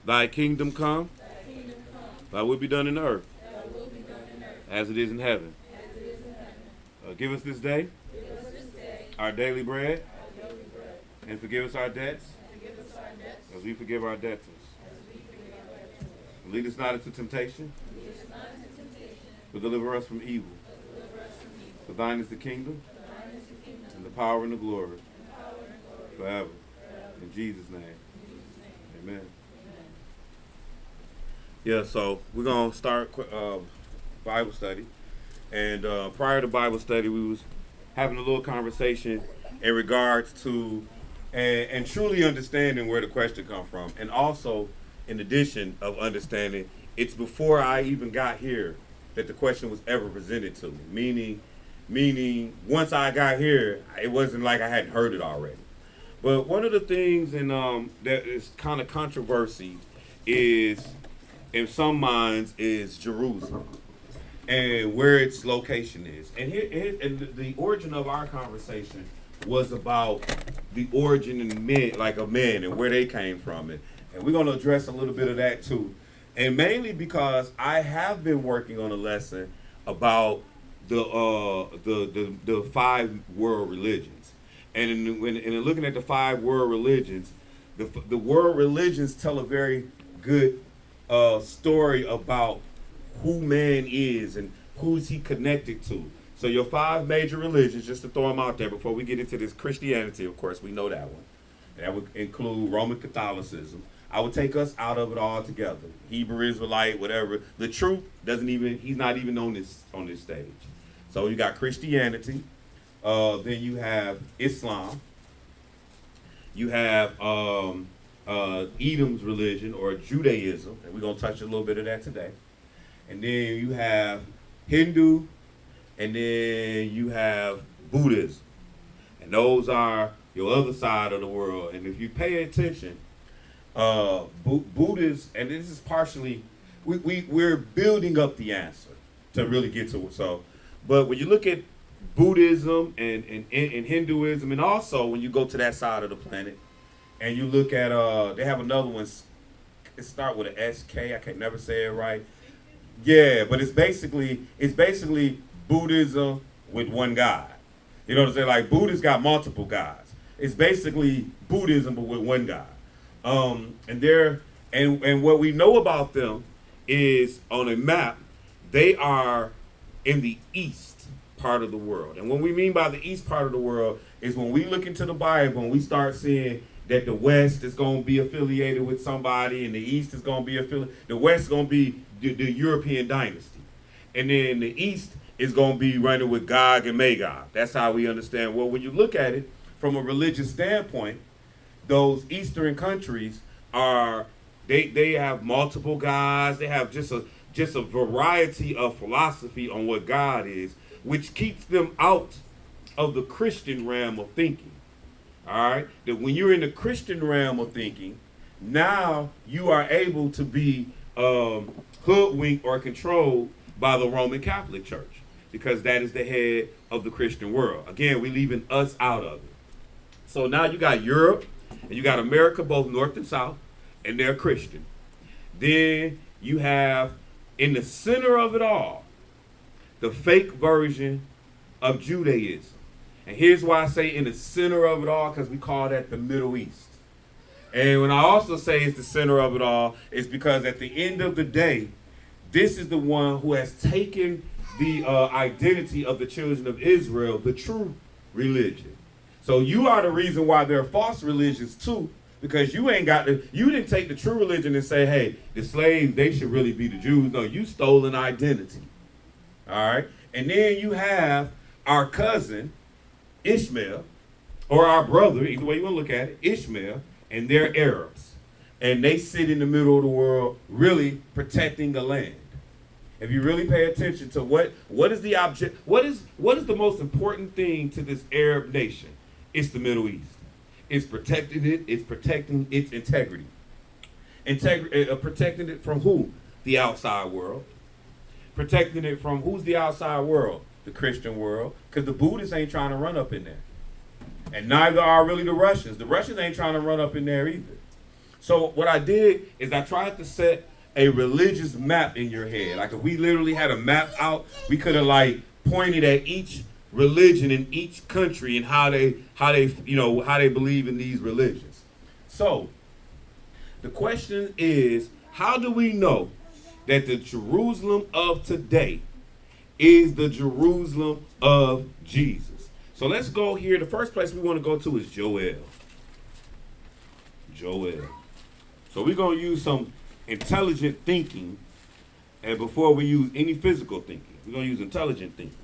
Thy kingdom come, thy will be done in the earth, as it is in heaven. Give us this day our daily bread, and forgive us our debts, as we forgive our debtors. Lead us not into temptation, but deliver us from evil. For thine is the kingdom, and the power and the glory, forever. In Jesus' name, amen. Yeah, so we're going to start Bible study. And prior to Bible study, we was having a little conversation in regards to and truly understanding where the question come from. And also, in addition of understanding, it's before I even got here that the question was ever presented to me. Meaning once I got here, it wasn't like I hadn't heard it already. But one of the things that is kind of controversy is, in some minds, is Jerusalem and where its location is. And and the origin of our conversation was about the origin of men and where they came from. And we're going to address a little bit of that too. And mainly because I have been working on a lesson about the five world religions. And in looking at the five world religions, the world religions tell a very good story about who man is and who's he connected to. So your five major religions, just to throw them out there before we get into this Christianity, of course, we know that one. That would include Roman Catholicism. I would take us out of it altogether. Hebrew Israelite, whatever. The truth he's not even on this stage. So you got Christianity, then you have Islam, you have Edom's religion or Judaism, and we're going to touch a little bit of that today. And then you have Hindu, and then you have Buddhism. And those are your other side of the world. And if you pay attention, Buddhists, and this is partially, we're building up the answer to really get to it. So, but when you look at Buddhism and Hinduism, and also when you go to that side of the planet, and you look at, they have another one, it starts with an SK, I can never say it right. Yeah, but it's basically Buddhism with one God. You know what I'm saying? Like Buddhists got multiple gods. It's basically Buddhism but with one God. And what we know about them is on a map, they are in the east part of the world. And what we mean by the east part of the world is when we look into the Bible and we start seeing that the West is going to be affiliated with somebody and the East is going to be affiliated. The West is going to be the European dynasty. And then the East is going to be running with Gog and Magog. That's how we understand. Well, when you look at it from a religious standpoint, those Eastern countries they have multiple gods. They have just a variety of philosophy on what God is, which keeps them out of the Christian realm of thinking. All right, that when you're in the Christian realm of thinking, now you are able to be hoodwinked or controlled by the Roman Catholic Church, because that is the head of the Christian world. Again, we're leaving us out of it. So now you got Europe and you got America, both North and South, and they're Christian. Then you have in the center of it all the fake version of Judaism. And here's why I say in the center of it all, because we call that the Middle East. And when I also say it's the center of it all, it's because at the end of the day, this is the one who has taken the identity of the children of Israel, the true religion. So you are the reason why there are false religions too, because you didn't take the true religion and say, hey, the slaves, they should really be the Jews. No, you stole an identity. All right. And then you have our cousin, Ishmael, or our brother, either way you want to look at it, Ishmael, and they're Arabs. And they sit in the middle of the world really protecting the land. If you really pay attention to what is the object, what is the most important thing to this Arab nation? It's the Middle East. It's protecting it. It's protecting its integrity. Protecting it from who? The outside world. Protecting it from who's the outside world? The Christian world. Because the Buddhists ain't trying to run up in there. And neither are really the Russians. The Russians ain't trying to run up in there either. So what I did is I tried to set a religious map in your head. Like if we literally had a map out, we could have like pointed at each religion in each country and how they believe in these religions. So the question is, how do we know that the Jerusalem of today is the Jerusalem of Jesus? So let's go here. The first place we want to go to is Joel. Joel. So we're going to use some intelligent thinking, and before we use any physical thinking, we're going to use intelligent thinking.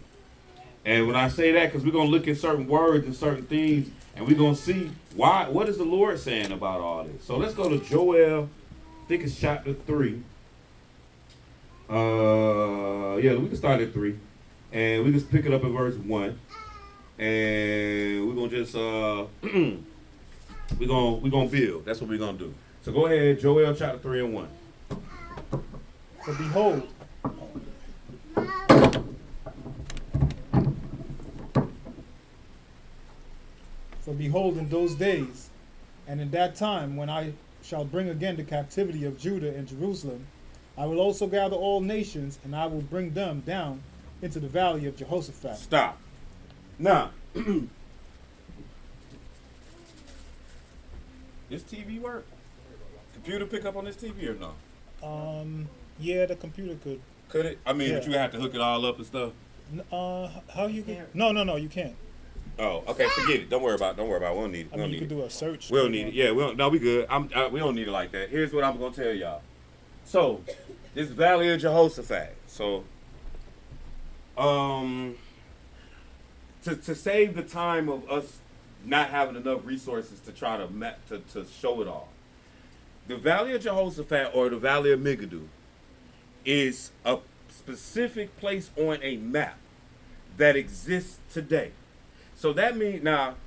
And when I say that, because we're going to look at certain words and certain things, and we're going to see what is the Lord saying about all this. So let's go to Joel, I think it's chapter 3. We can start at 3. And we just pick it up at verse 1. And we're going to just, we're going to build. That's what we're going to do. So go ahead, Joel chapter 3 and 1. For behold, in those days, and in that time when I shall bring again the captivity of Judah and Jerusalem, I will also gather all nations, and I will bring them down into the valley of Jehoshaphat. Stop. Now, this TV work? Computer pick up on this TV or no? Yeah, the computer could. Could it? I mean, Yeah. but you have to hook it all up and stuff. How you can? No, you can't. Oh, okay. Forget it. Don't worry about it. We don't need it. I mean, you could do a search. We don't need it. Yeah, we good. We don't need it like that. Here's what I'm gonna tell y'all. So, this Valley of Jehoshaphat. So, to save the time of us not having enough resources to try to to show it all, the Valley of Jehoshaphat, or the Valley of Megiddo, is a specific place on a map that exists today. So that means, now,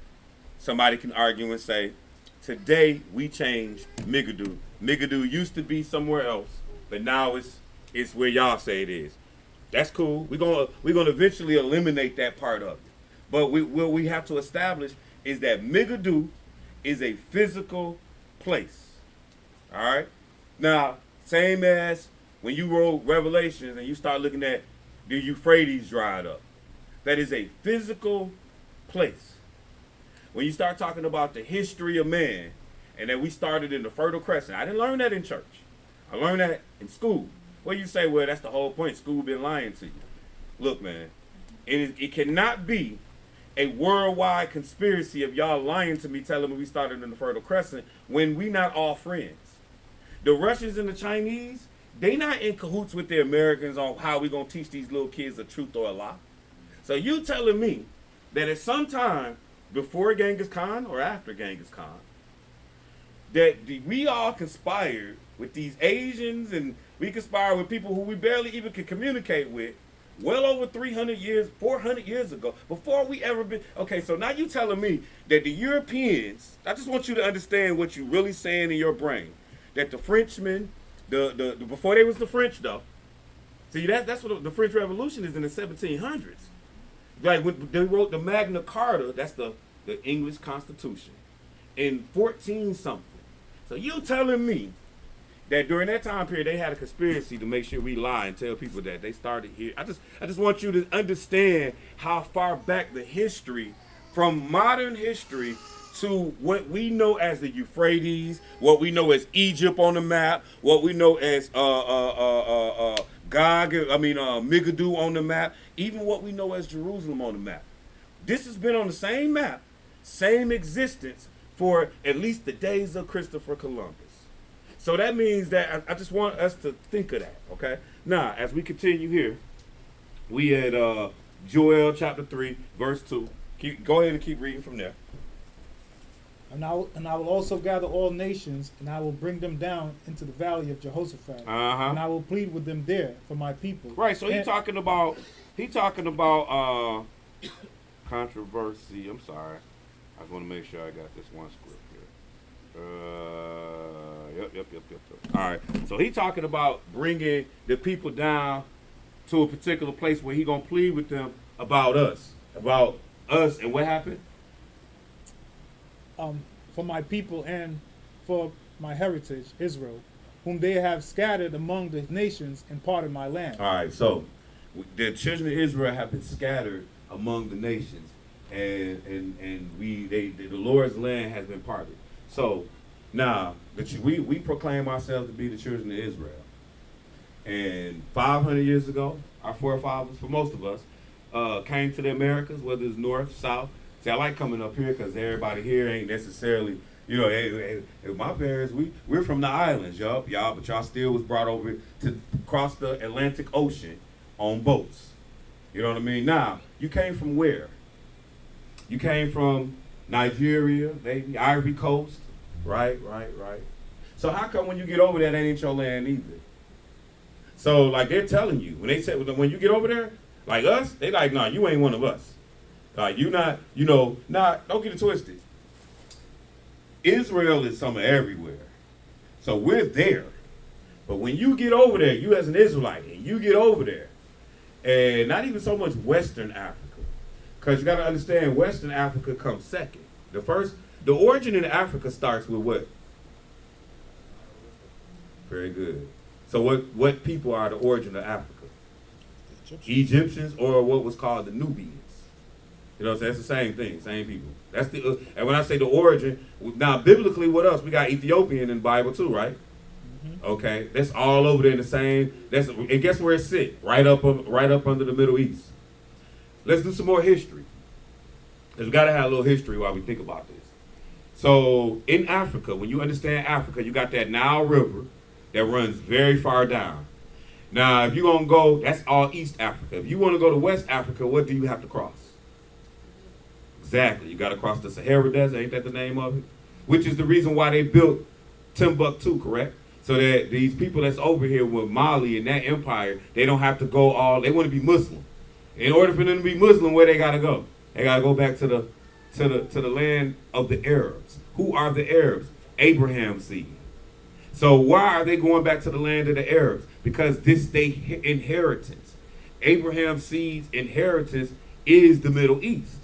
somebody can argue and say, today we changed Megiddo. Megiddo used to be somewhere else, but now it's where y'all say it is. That's cool. We're gonna eventually eliminate that part of it. But what we have to establish is that Megiddo is a physical place. All right. Now, same as when you wrote Revelations and you start looking at the Euphrates dried up. That is a physical place. When you start talking about the history of man, and that we started in the Fertile Crescent, I didn't learn that in church. I learned that in school. Well, you say, well, that's the whole point. School been lying to you. Look, man, it cannot be a worldwide conspiracy of y'all lying to me, telling me we started in the Fertile Crescent when we not all friends. The Russians and the Chinese, they not in cahoots with the Americans on how we gonna teach these little kids the truth or a lie. So you telling me that at some time before Genghis Khan or after Genghis Khan, that we all conspired with these Asians, and we conspired with people who we barely even could communicate with, well over 300 years, 400 years ago, before we ever been. Okay, so now you telling me that the Europeans, I just want you to understand what you really saying in your brain, that the Frenchmen, the before they was the French though, see that's what the French Revolution is in the 1700s. Like when they wrote the Magna Carta, that's the English Constitution, in 14 something. So you telling me that during that time period they had a conspiracy to make sure we lie and tell people that they started here? I just want you to understand how far back the history, from modern history to what we know as the Euphrates, what we know as Egypt on the map, what we know as Megiddo on the map, even what we know as Jerusalem on the map. This has been on the same map, same existence for at least the days of Christopher Columbus. So that means that I just want us to think of that, okay? Now, as we continue here, we at Joel chapter 3, verse 2. Go ahead and keep reading from there. And I will also gather all nations, and I will bring them down into the valley of Jehoshaphat. And I will plead with them there for my people. Right, so he's talking about controversy. I'm sorry. I just want to make sure I got this one script here. Yep. All right. So he's talking about bringing the people down to a particular place where he's going to plead with them about us. And what happened? For my people and for my heritage, Israel, whom they have scattered among the nations and parted my land. All right, so the children of Israel have been scattered among the nations, and the Lord's land has been parted. So now we proclaim ourselves to be the children of Israel. And 500 years ago, our forefathers, for most of us, came to the Americas, whether it's north, south. See, I like coming up here because everybody here ain't necessarily, hey, my parents, we're from the islands, y'all, but y'all still was brought over to cross the Atlantic Ocean on boats. You know what I mean? Now, you came from where? You came from Nigeria, maybe Ivory Coast, right. So how come when you get over there, that ain't your land either? So, like, they're telling you, when they say, when you get over there, like us, they like, nah, you ain't one of us. Like, you not, don't get it twisted. Israel is somewhere everywhere. So we're there. But when you get over there, you as an Israelite, and you get over there, and not even so much Western Africa, because you got to understand, Western Africa comes second. The origin in Africa starts with what? Very good. So what people are the origin of Africa? Egyptians, or what was called the Nubians. You know what I'm saying? It's the same thing, same people. That's and when I say the origin, now biblically, what else? We got Ethiopian in the Bible too, right? Mm-hmm. Okay, that's all over there in the same. And guess where it sits? Right up under the Middle East. Let's do some more history, because we got to have a little history while we think about this. So in Africa, when you understand Africa, you got that Nile River that runs very far down. Now, if you're going to go, that's all East Africa. If you want to go to West Africa, what do you have to cross? Exactly. You got to cross the Sahara Desert. Ain't that the name of it? Which is the reason why they built Timbuktu, correct? So that these people that's over here with Mali and that empire, they don't have to go they want to be Muslim. In order for them to be Muslim, where they got to go? They got to go back to the land of the Arabs. Who are the Arabs? Abraham's seed. So why are they going back to the land of the Arabs? Because this they inheritance. Abraham's seed's inheritance is the Middle East.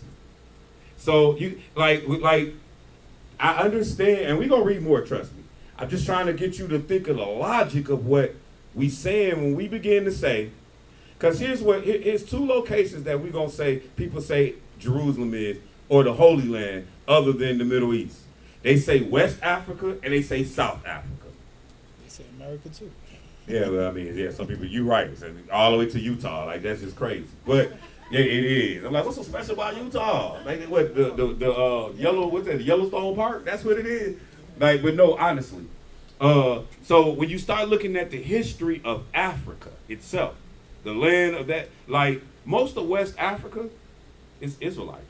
So you like I understand, and we're gonna read more, trust me. I'm just trying to get you to think of the logic of what we saying when we begin to say, because here's two locations that we're gonna say people say Jerusalem is, or the Holy Land, other than the Middle East. They say West Africa and they say South Africa. Say America too. Yeah, well, I mean, yeah, some people, you're right, all the way to Utah, like that's just crazy. But yeah, it is. I'm like, what's so special about Utah? Like, what the yellow, what's that? The Yellowstone Park? That's what it is. Like, but no, honestly. So when you start looking at the history of Africa itself, the land of that, like most of West Africa is Israelites.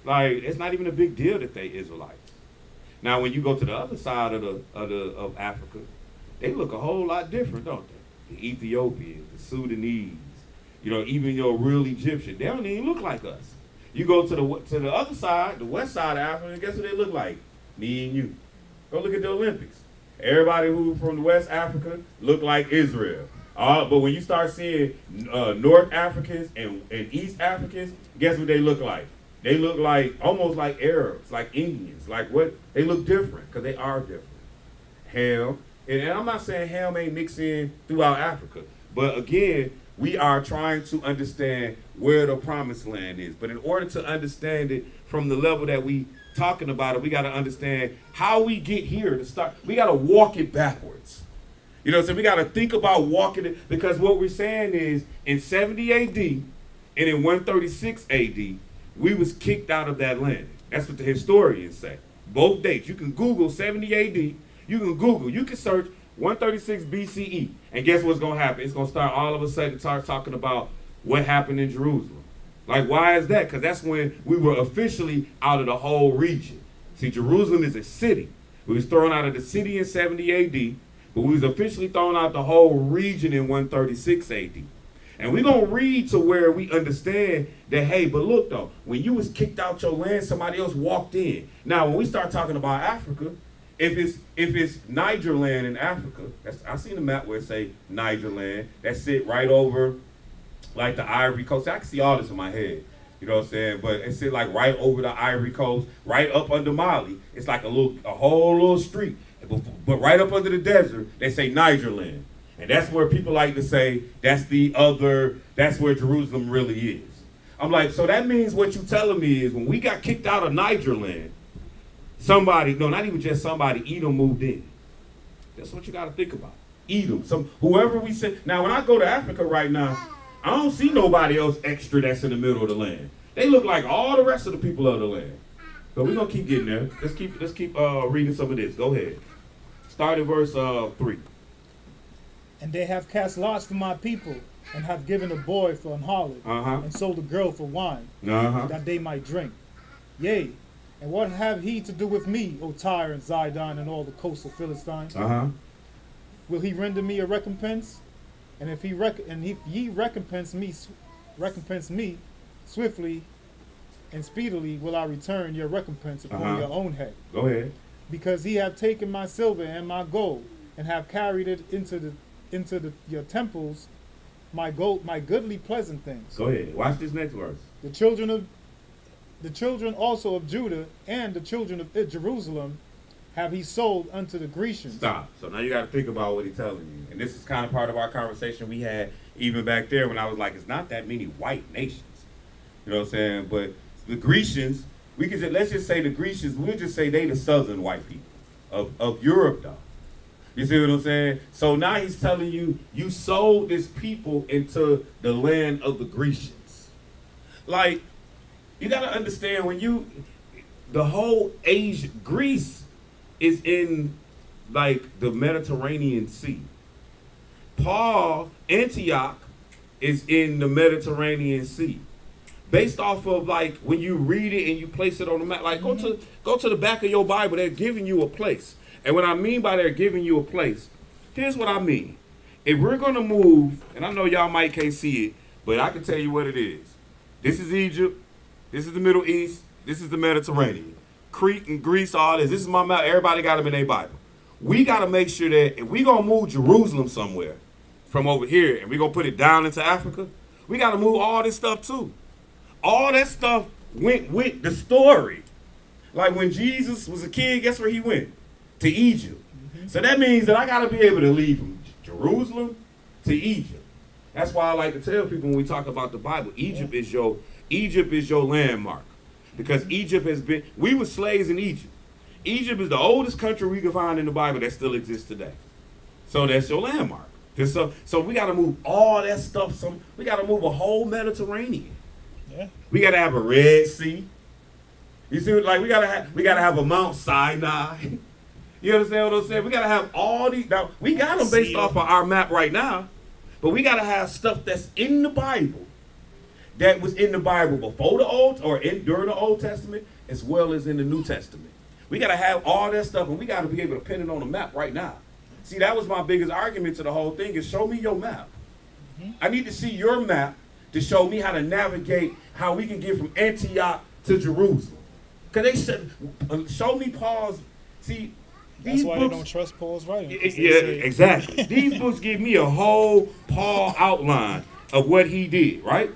Like, it's not even a big deal that they Israelites. Now, when you go to the other side of Africa, they look a whole lot different, don't they? The Ethiopians, the Sudanese, even your real Egyptian, they don't even look like us. You go to the other side, the west side of Africa, and guess what they look like? Me and you. Go look at the Olympics. Everybody who from West Africa look like Israel. But when you start seeing North Africans and East Africans, guess what they look like? They look like almost like Arabs, like Indians, like what? They look different because they are different. Ham, and I'm not saying Ham ain't mixed in throughout Africa, but again, we are trying to understand where the promised land is. But in order to understand it from the level that we talking about it, we got to understand how we get here to start. We got to walk it backwards. So we got to think about walking it, because what we're saying is in 70 AD and in 136 AD, we was kicked out of that land. That's what the historians say. Both dates. You can Google 70 AD. You can search 136 BCE. And guess what's going to happen? It's going to start all of a sudden talking about what happened in Jerusalem. Like, why is that? Because that's when we were officially out of the whole region. See, Jerusalem is a city. We was thrown out of the city in 70 AD, but we was officially thrown out the whole region in 136 AD. And we're going to read to where we understand that, hey, but look, though, when you was kicked out your land, somebody else walked in. Now, when we start talking about Africa, if it's Niger land in Africa, I've seen a map where it say Niger land, that sit right over, like the Ivory Coast. I can see all this in my head. You know what I'm saying? But it's like right over the Ivory Coast, right up under Mali. It's like a whole little street. But right up under the desert, they say Nigerland. And that's where people like to say that's where Jerusalem really is. I'm like, so that means what you telling me is when we got kicked out of Nigerland, not even just somebody, Edom moved in. That's what you got to think about. Edom, whoever we say. Now, when I go to Africa right now, I don't see nobody else extra that's in the middle of the land. They look like all the rest of the people of the land. So we're gonna keep getting there. Let's keep reading some of this. Go ahead. Start at verse 3. And they have cast lots for my people, and have given a boy for an harlot, and sold a girl for wine, that they might drink. Yea, and what have he to do with me, O Tyre and Zidon, and all the coasts of Philistine? Will he render me a recompense? And if ye recompense me swiftly and speedily, will I return your recompense upon your own head. Go ahead. Because he have taken my silver and my gold, and have carried it into your temples, my goodly pleasant things. Go ahead. Watch this next verse. The children also of Judah and the children of Jerusalem have he sold unto the Grecians. Stop. So now you got to think about what he's telling you. And this is kind of part of our conversation we had even back there when I was like, it's not that many white nations. You know what I'm saying? But the Grecians, let's just say the Grecians, we'll just say they the southern white people of Europe, though. You see what I'm saying? So now he's telling you, you sold this people into the land of the Grecians. Like, you got to understand the whole Greece is in like the Mediterranean Sea. Antioch is in the Mediterranean Sea. Based off of like when you read it and you place it on the map, like go to the back of your Bible, they're giving you a place. And what I mean by they're giving you a place, here's what I mean. If we're gonna move, and I know y'all might can't see it, but I can tell you what it is. This is Egypt, this is the Middle East, this is the Mediterranean. Crete and Greece, all this. This is my map. Everybody got them in their Bible. We got to make sure that if we going to move Jerusalem somewhere from over here and we going to put it down into Africa, we got to move all this stuff too. All that stuff went with the story. Like when Jesus was a kid, guess where he went? To Egypt. So that means that I got to be able to leave from Jerusalem to Egypt. That's why I like to tell people when we talk about the Bible, Egypt is your landmark. Because we were slaves in Egypt. Egypt is the oldest country we can find in the Bible that still exists today. So that's your landmark. So we got to move all that stuff. We got to move a whole Mediterranean. Yeah. We got to have a Red Sea. You see, like we got to have a Mount Sinai. You understand what I'm saying? We got to have all these. Now we got them based off of our map right now, but we got to have stuff that's in the Bible. That was in the Bible before the during the Old Testament, as well as in the New Testament. We got to have all that stuff, and we got to be able to pin it on the map right now. See, that was my biggest argument to the whole thing, is show me your map. I need to see your map to show me how to navigate, how we can get from Antioch to Jerusalem. Because they said, show me Paul's, see, That's why books, they don't trust Paul's writing. Yeah, exactly. These books give me a whole Paul outline of what he did, right?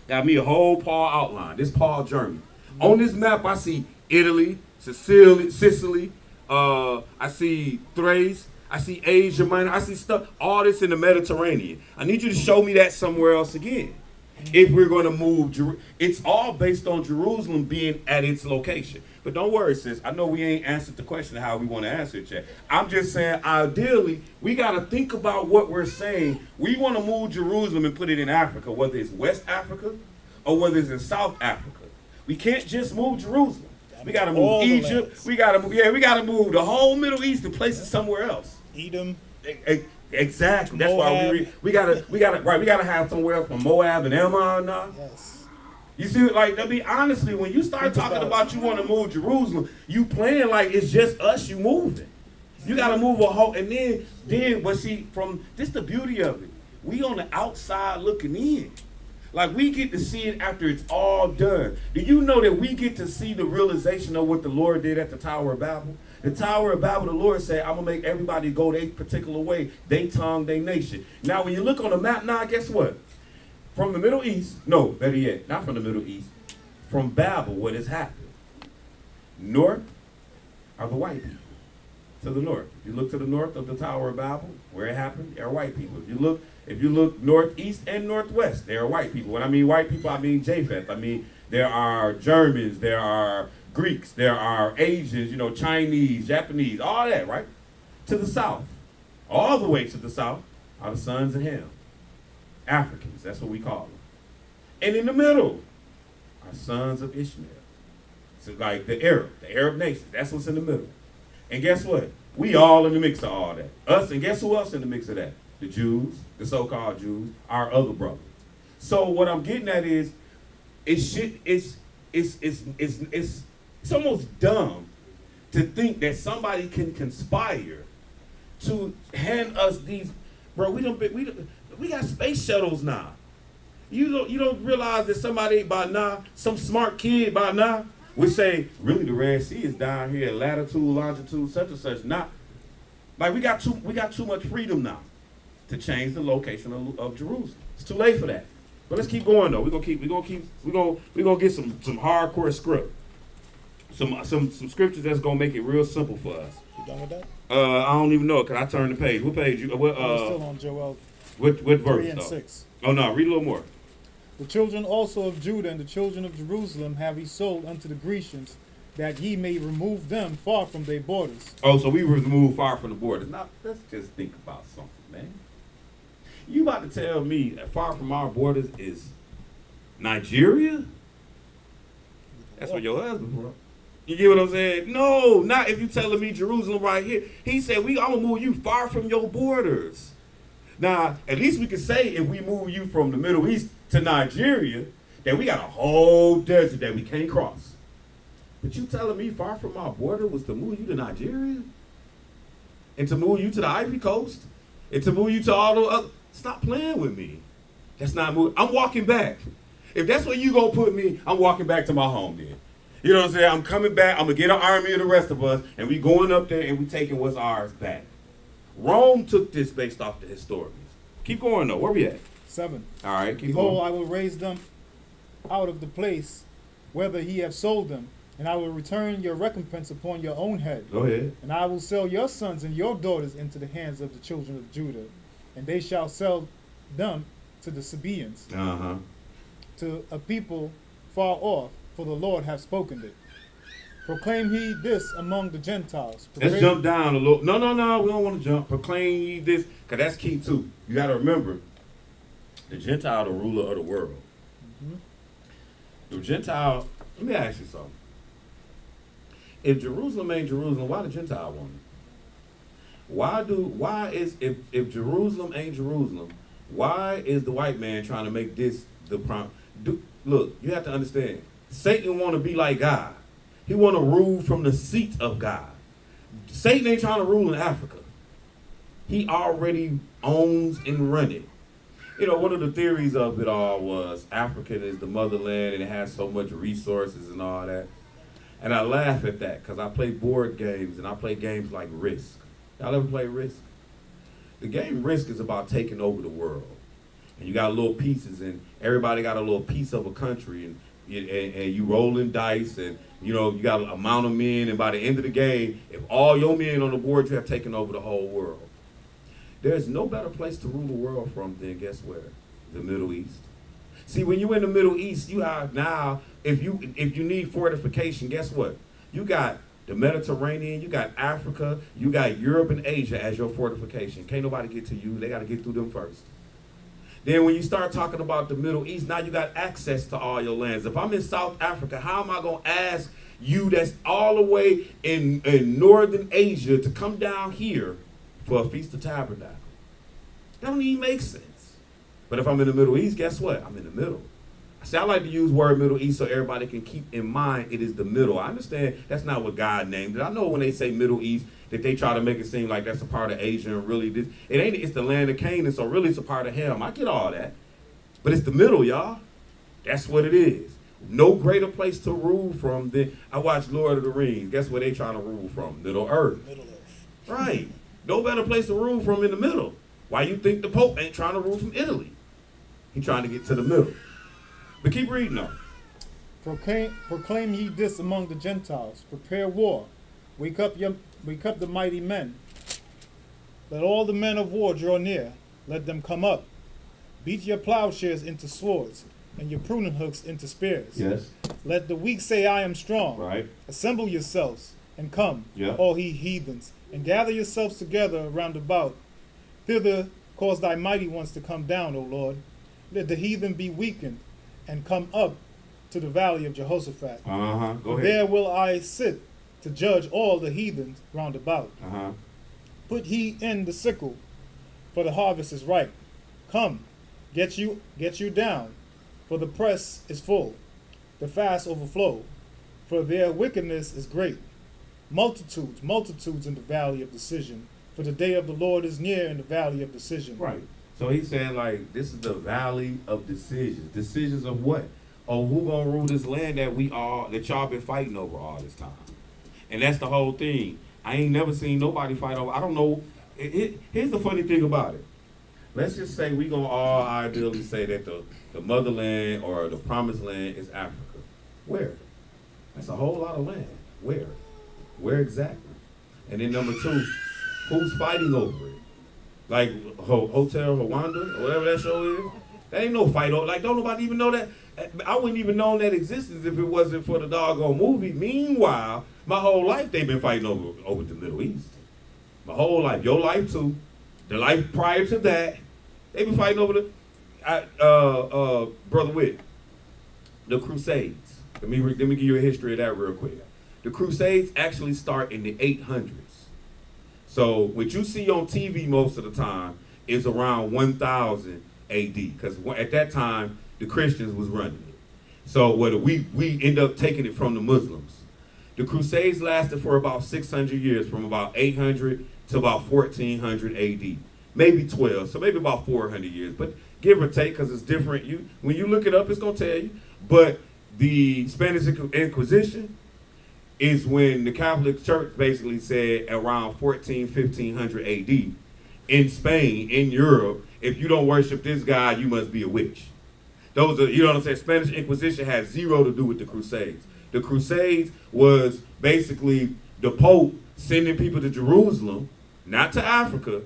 Got me a whole Paul outline. This Paul journey. On this map, I see Italy, Sicily. I see Thrace. I see Asia Minor. I see stuff. All this in the Mediterranean. I need you to show me that somewhere else again. If we're going to move, it's all based on Jerusalem being at its location. But don't worry, sis. I know we ain't answered the question how we want to answer it yet. I'm just saying, ideally, we got to think about what we're saying. We want to move Jerusalem and put it in Africa, whether it's West Africa or whether it's in South Africa. We can't just move Jerusalem. We got to move Egypt. We got to move the whole Middle East and place it somewhere else. Edom. Exactly. That's why we gotta have somewhere else from Moab and Ammon now. Yes. You see, like, to be honestly, when you start talking about you want to move Jerusalem, you playing like it's just us you moving. You got to move a whole, and then, but see, from this the beauty of it. We on the outside looking in. Like, we get to see it after it's all done. Do you know that we get to see the realization of what the Lord did at the Tower of Babel? The Tower of Babel, the Lord said, I'm going to make everybody go their particular way, they tongue, they nation. Now, when you look on the map now, guess what? from the Middle East, no, better yet, not from the Middle East, from Babel, what has happened? North are the white people. To the north. If you look to the north of the Tower of Babel, where it happened, there are white people. If you look northeast and northwest, there are white people. When I mean white people, I mean Japheth. I mean there are Germans, there are Greeks, there are Asians, Chinese, Japanese, all that, right? To the south, all the way to the south are the sons of Ham. Africans, that's what we call them. And in the middle are sons of Ishmael. So like the Arab nation, that's what's in the middle. And guess what? We all in the mix of all that. Us, and guess who else in the mix of that? The Jews, the so-called Jews, our other brothers. So what I'm getting at is, it's almost dumb to think that somebody can conspire to hand us these, bro. We got space shuttles now. You don't realize that somebody by now, some smart kid by now, would say, really, the Red Sea is down here, latitude, longitude, such and such. Not like we got too much freedom now to change the location of Jerusalem. It's too late for that. But let's keep going though. We're gonna get some hardcore script, some scriptures that's gonna make it real simple for us. You done with that? I don't even know it. Cause I turned the page. What page? We're still on Joel What 3 verse and though? 6. Oh no, read a little more. The children also of Judah and the children of Jerusalem have he sold unto the Grecians, that ye may remove them far from their borders. Oh, so we removed far from the borders. Now let's just think about something, man. You about to tell me that far from our borders is Nigeria? That's where your husband from. You get what I'm saying? No, not if you telling me Jerusalem right here. He said, I'm gonna move you far from your borders. Now, at least we can say if we move you from the Middle East to Nigeria, that we got a whole desert that we can't cross. But you telling me far from our border was to move you to Nigeria? And to move you to the Ivory Coast? And to move you to all the other... Stop playing with me. That's not moving. I'm walking back. If that's where you gonna put me, I'm walking back to my home then. You know what I'm saying? I'm coming back. I'm gonna get an army of the rest of us, and we going up there and we taking what's ours back. Rome took this based off the historians. Keep going though. Where we at? 7. All right, keep Behold, going. I will raise them out of the place whither he have sold them, and I will return your recompense upon your own head. Go ahead. And I will sell your sons and your daughters into the hands of the children of Judah, and they shall sell them to the Sabaeans, Uh-huh. to a people far off, for the Lord hath spoken it. Proclaim he this among the Gentiles. Let's jump down a little. No, we don't want to jump. Proclaim ye this, because that's key too. You got to remember, the Gentile, the ruler of the world. Mhm. The Gentile, let me ask you something. If Jerusalem ain't Jerusalem, why the Gentile want it? If Jerusalem ain't Jerusalem, why is the white man trying to make this the prom? Look, you have to understand, Satan want to be like God. He want to rule from the seat of God. Satan ain't trying to rule in Africa. He already owns and run it. One of the theories of it all was Africa is the motherland and it has so much resources and all that. And I laugh at that because I play board games and I play games like Risk. Y'all ever play Risk? The game Risk is about taking over the world. And you got little pieces and everybody got a little piece of a country and you rolling dice and you got an amount of men, and by the end of the game, if all your men on the board, you have taken over the whole world. There's no better place to rule the world from than, guess where? The Middle East. See, when you're in the Middle East, you have now, if you need fortification, guess what? You got the Mediterranean, you got Africa, you got Europe and Asia as your fortification. Can't nobody get to you. They got to get through them first. Then when you start talking about the Middle East, now you got access to all your lands. If I'm in South Africa, how am I going to ask you that's all the way in Northern Asia to come down here for a Feast of Tabernacle? That don't even make sense. But if I'm in the Middle East, guess what? I'm in the middle. See, I like to use word Middle East so everybody can keep in mind it is the middle. I understand that's not what God named it. I know when they say Middle East that they try to make it seem like that's a part of Asia and really this. It ain't. It's the land of Canaan, so really it's a part of Ham. I get all that. But it's the middle, y'all. That's what it is. No greater place to rule from than, I watch Lord of the Rings. Guess where they trying to rule from? Middle Earth. Middle Earth. Right. No better place to rule from in the middle. Why you think the Pope ain't trying to rule from Italy? He's trying to get to the middle. But keep reading though. Proclaim ye this among the Gentiles. Prepare war. Wake up the mighty men. Let all the men of war draw near. Let them come up. Beat your plowshares into swords, and your pruning hooks into spears. Yes. Let the weak say, I am strong. Right. Assemble yourselves, and come, Yeah. all ye heathens, and gather yourselves together round about. Thither cause thy mighty ones to come down, O Lord. Let the heathen be weakened, and come up to the valley of Jehoshaphat. Go For ahead. there will I sit to judge all the heathens round about. Put ye in the sickle, for the harvest is ripe. Come, get you down, for the press is full. The fast overflow, for their wickedness is great. Multitudes in the valley of decision. For the day of the Lord is near in the valley of decision. Right. So he's saying like this is the valley of decisions. Decisions of what? Oh, who gonna rule this land that y'all been fighting over all this time? And that's the whole thing. I ain't never seen nobody fight over. I don't know. Here's the funny thing about it. Let's just say we gonna all ideally say that the motherland or the promised land is Africa. Where? That's a whole lot of land. Where? Where exactly? And then number two, who's fighting over it? Like Hotel Rwanda or whatever that show is. That ain't no fight over. Like don't nobody even know that. I wouldn't even know that existence if it wasn't for the doggone movie. Meanwhile, my whole life they've been fighting over the Middle East. My whole life, your life too, the life prior to that, they've been fighting over Brother Witt, the Crusades. Let me give you a history of that real quick. The Crusades actually start in the 800s. So what you see on TV most of the time is around 1000 AD, because at that time the Christians was running it. So we end up taking it from the Muslims. The Crusades lasted for about 600 years, from about 800 to about 1400 AD, maybe 12, so maybe about 400 years, but give or take, because it's different. When you look it up, it's gonna tell you. But the Spanish Inquisition is when the Catholic Church basically said around 1500 AD in Spain, in Europe, if you don't worship this guy, you must be a witch. Those are, you know what I'm saying? Spanish Inquisition has zero to do with the Crusades. The Crusades was basically the Pope sending people to Jerusalem, not to Africa,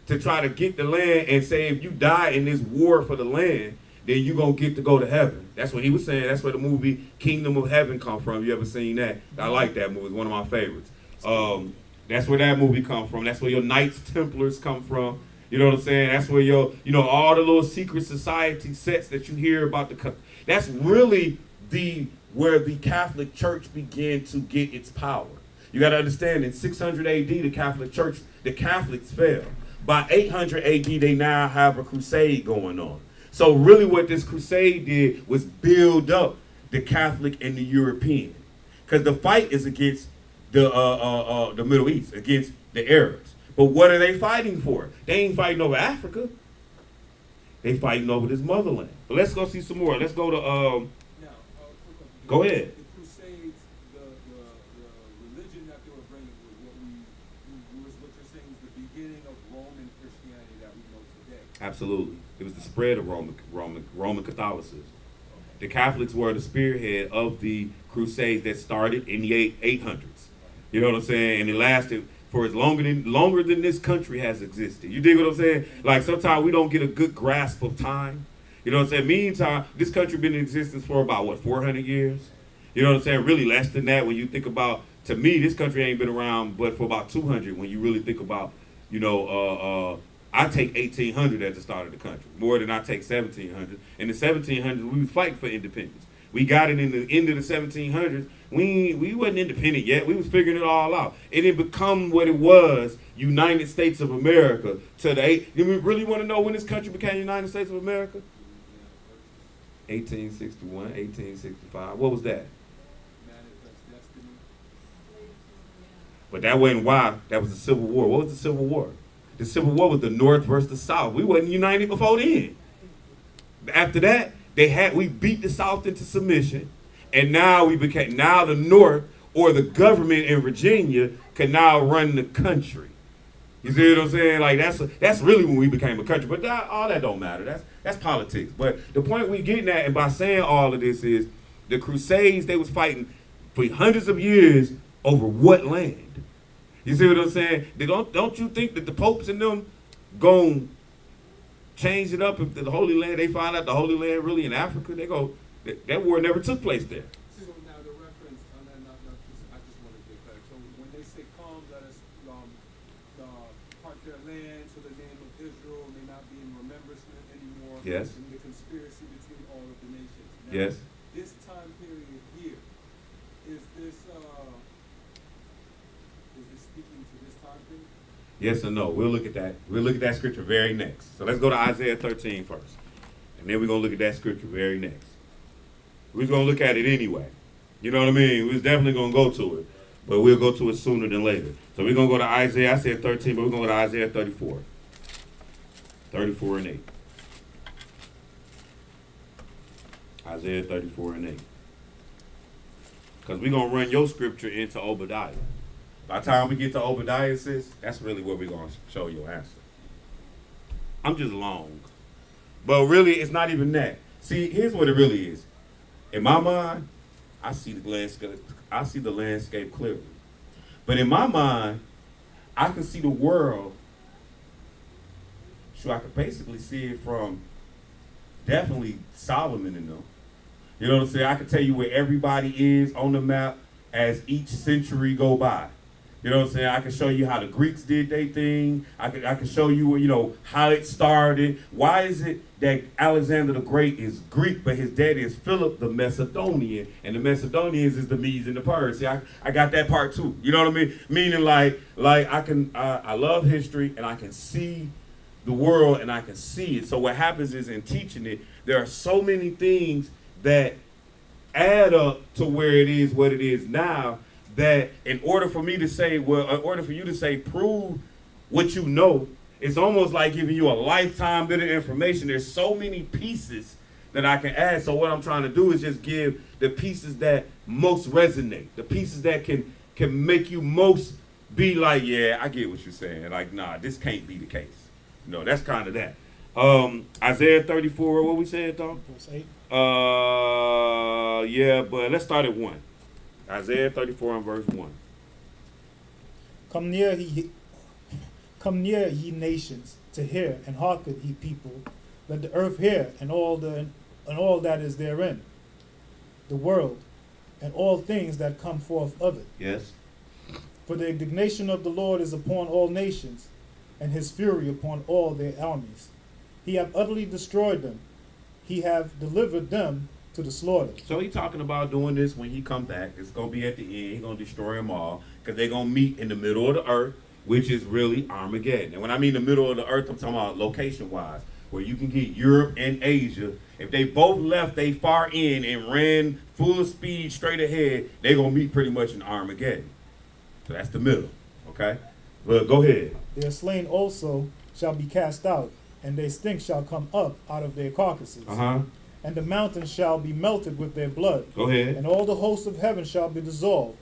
to try to get the land and say if you die in this war for the land, then you're going to get to go to heaven. That's what he was saying. That's where the movie Kingdom of Heaven come from. You ever seen that? I like that movie. It's one of my favorites. That's where that movie come from. That's where your Knights Templars come from. You know what I'm saying? That's where all the little secret society sets that you hear about. That's really where the Catholic Church began to get its power. You got to understand, in 600 AD, the Catholics fell. By 800 AD, they now have a crusade going on. So really what this crusade did was build up the Catholic and the European. Because the fight is against the Middle East, against the Arabs. But what are they fighting for? They ain't fighting over Africa. They fighting over this motherland. But let's go see some more. Let's go to... Go ahead. The Crusades, the religion that they were bringing was what you're saying was the beginning of Roman Christianity that we know today. Absolutely. It was the spread of Roman Catholicism. The Catholics were the spearhead of the Crusades that started in the 800s. You know what I'm saying? And it lasted for as longer than this country has existed. You dig what I'm saying? Like sometimes we don't get a good grasp of time. You know what I'm saying? Meantime, this country been in existence for about, 400 years? You know what I'm saying? Really less than that when you think about, to me, this country ain't been around but for about 200 when you really think about, I take 1800 at the start of the country, more than I take 1700. In the 1700s, we was fighting for independence. We got it in the end of the 1700s. We wasn't independent yet. We was figuring it all out. It didn't become what it was, United States of America. You really want to know when this country became United States of America? 1861, 1865. What was that? Manifest Destiny. But that wasn't why. That was the Civil War. What was the Civil War? The Civil War was the North versus the South. We wasn't united before then. After that, we beat the South into submission, and now the North or the government in Virginia can now run the country. You see what I'm saying? Like that's really when we became a country. But all that don't matter. That's politics. But the point we getting at, and by saying all of this, is the Crusades, they was fighting for hundreds of years over what land? You see what I'm saying? Don't you think that the popes and them gon' change it up if the Holy Land, they find out the Holy Land really in Africa? That war never took place there. So now the reference, I just want to get back. So when they say, "Come, let us part their land, so the name of Israel may not be in remembrance anymore." Yes. And the conspiracy between all of the nations. Now, Yes. This time period here, is this speaking to this time period? Yes or no? We'll look at that. We'll look at that scripture very next. So let's go to Isaiah 13 first. And then we're going to look at that scripture very next. We're going to look at it anyway. You know what I mean? We're definitely going to go to it. But we'll go to it sooner than later. So we're going to go to Isaiah. I said 13, but we're going to go to Isaiah 34. 34 and 8. Isaiah 34 and 8. Because we're going to run your scripture into Obadiah. By the time we get to Obadiah, sis, that's really where we're going to show your answer. I'm just long. But really, it's not even that. See, here's what it really is. In my mind, I see the landscape clearly. But in my mind, I can see the world. So I could basically see it from definitely Solomon and them. You know what I'm saying? I can tell you where everybody is on the map as each century go by. You know what I'm saying? I can show you how the Greeks did their thing. I can show you, how it started. Why is it that Alexander the Great is Greek, but his daddy is Philip the Macedonian, and the Macedonians is the Medes and the Persians? See, I got that part too. You know what I mean? Meaning I love history, and I can see the world, and I can see it. So what happens is, in teaching it, there are so many things that add up to where it is what it is now, that in order for me to say, in order for you to say, prove what you know, it's almost like giving you a lifetime bit of information. There's so many pieces that I can add. So what I'm trying to do is just give the pieces that most resonate, the pieces that can make you most be like, yeah, I get what you're saying. Like, nah, this can't be the case. That's kind of that. Isaiah 34, what we said, though? Verse 8. Yeah, but let's start at 1. Isaiah 34 and verse 1. Come near, ye nations, to hear, and hearken, ye people. Let the earth hear, and all that is therein, the world, and all things that come forth of it. Yes. For the indignation of the Lord is upon all nations, and his fury upon all their armies. He hath utterly destroyed them. He hath delivered them to the slaughter. So he talking about doing this when he come back. It's going to be at the end. He's going to destroy them all, because they're going to meet in the middle of the earth, which is really Armageddon. And when I mean the middle of the earth, I'm talking about location-wise, where you can get Europe and Asia. If they both left they far in and ran full speed straight ahead, they're going to meet pretty much in Armageddon. So that's the middle, okay? Well, go ahead. Their slain also shall be cast out, and their stink shall come up out of their carcasses. Uh-huh. And the mountains shall be melted with their blood. Go ahead. And all the hosts of heaven shall be dissolved,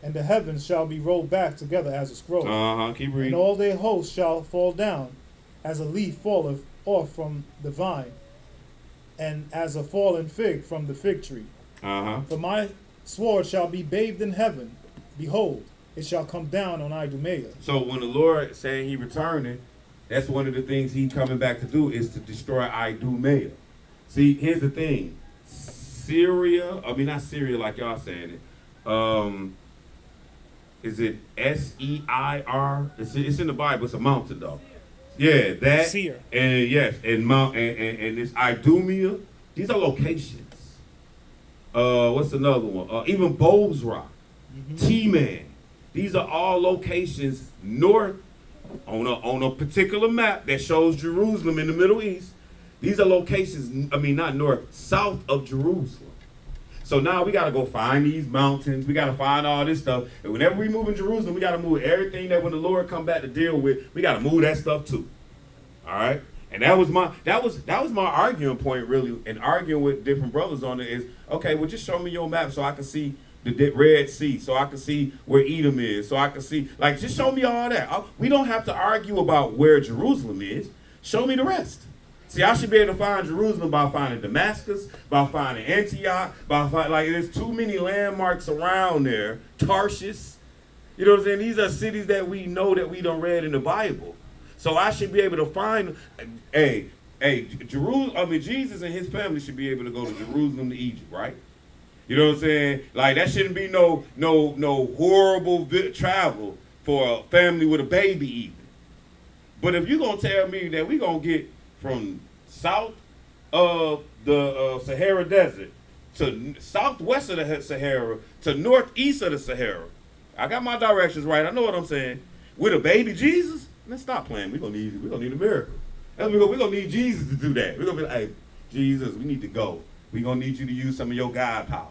and the heavens shall be rolled back together as a scroll. Uh-huh. Keep reading. And all their hosts shall fall down, as a leaf falleth off from the vine, and as a fallen fig from the fig tree. Uh-huh. For my sword shall be bathed in heaven. Behold, it shall come down on Idumea. So when the Lord saying he returning, that's one of the things he coming back to do, is to destroy Idumea. See, here's the thing. Not Syria like y'all saying it. Is it Seir? It's in the Bible. It's a mountain, though. Yeah, that. Seir. And yes, and this Idumea. These are locations. What's another one? Even Bozrah, T-Man. These are all locations north on a particular map that shows Jerusalem in the Middle East. These are locations, not north, south of Jerusalem. So now we got to go find these mountains. We got to find all this stuff. And whenever we move in Jerusalem, we got to move everything that when the Lord come back to deal with, we got to move that stuff too. All right? And that was my arguing point, really, and arguing with different brothers on it is, okay, well, just show me your map so I can see the Red Sea, so I can see where Edom is, so I can see, like, just show me all that. We don't have to argue about where Jerusalem is. Show me the rest. See, I should be able to find Jerusalem by finding Damascus, by finding Antioch, like, there's too many landmarks around there. Tarshish. You know what I'm saying? These are cities that we know that we done read in the Bible. So I should be able to find, Jerusalem. I mean, Jesus and his family should be able to go to Jerusalem to Egypt, right? You know what I'm saying? Like, that shouldn't be no horrible travel for a family with a baby even. But if you're gonna tell me that we're gonna get from south of the Sahara Desert to southwest of the Sahara to northeast of the Sahara, I got my directions right. I know what I'm saying. With a baby Jesus, man, stop playing. We're gonna need a miracle. We're gonna need Jesus to do that. We're gonna be like, hey, Jesus, we need to go. We're gonna need you to use some of your God powers.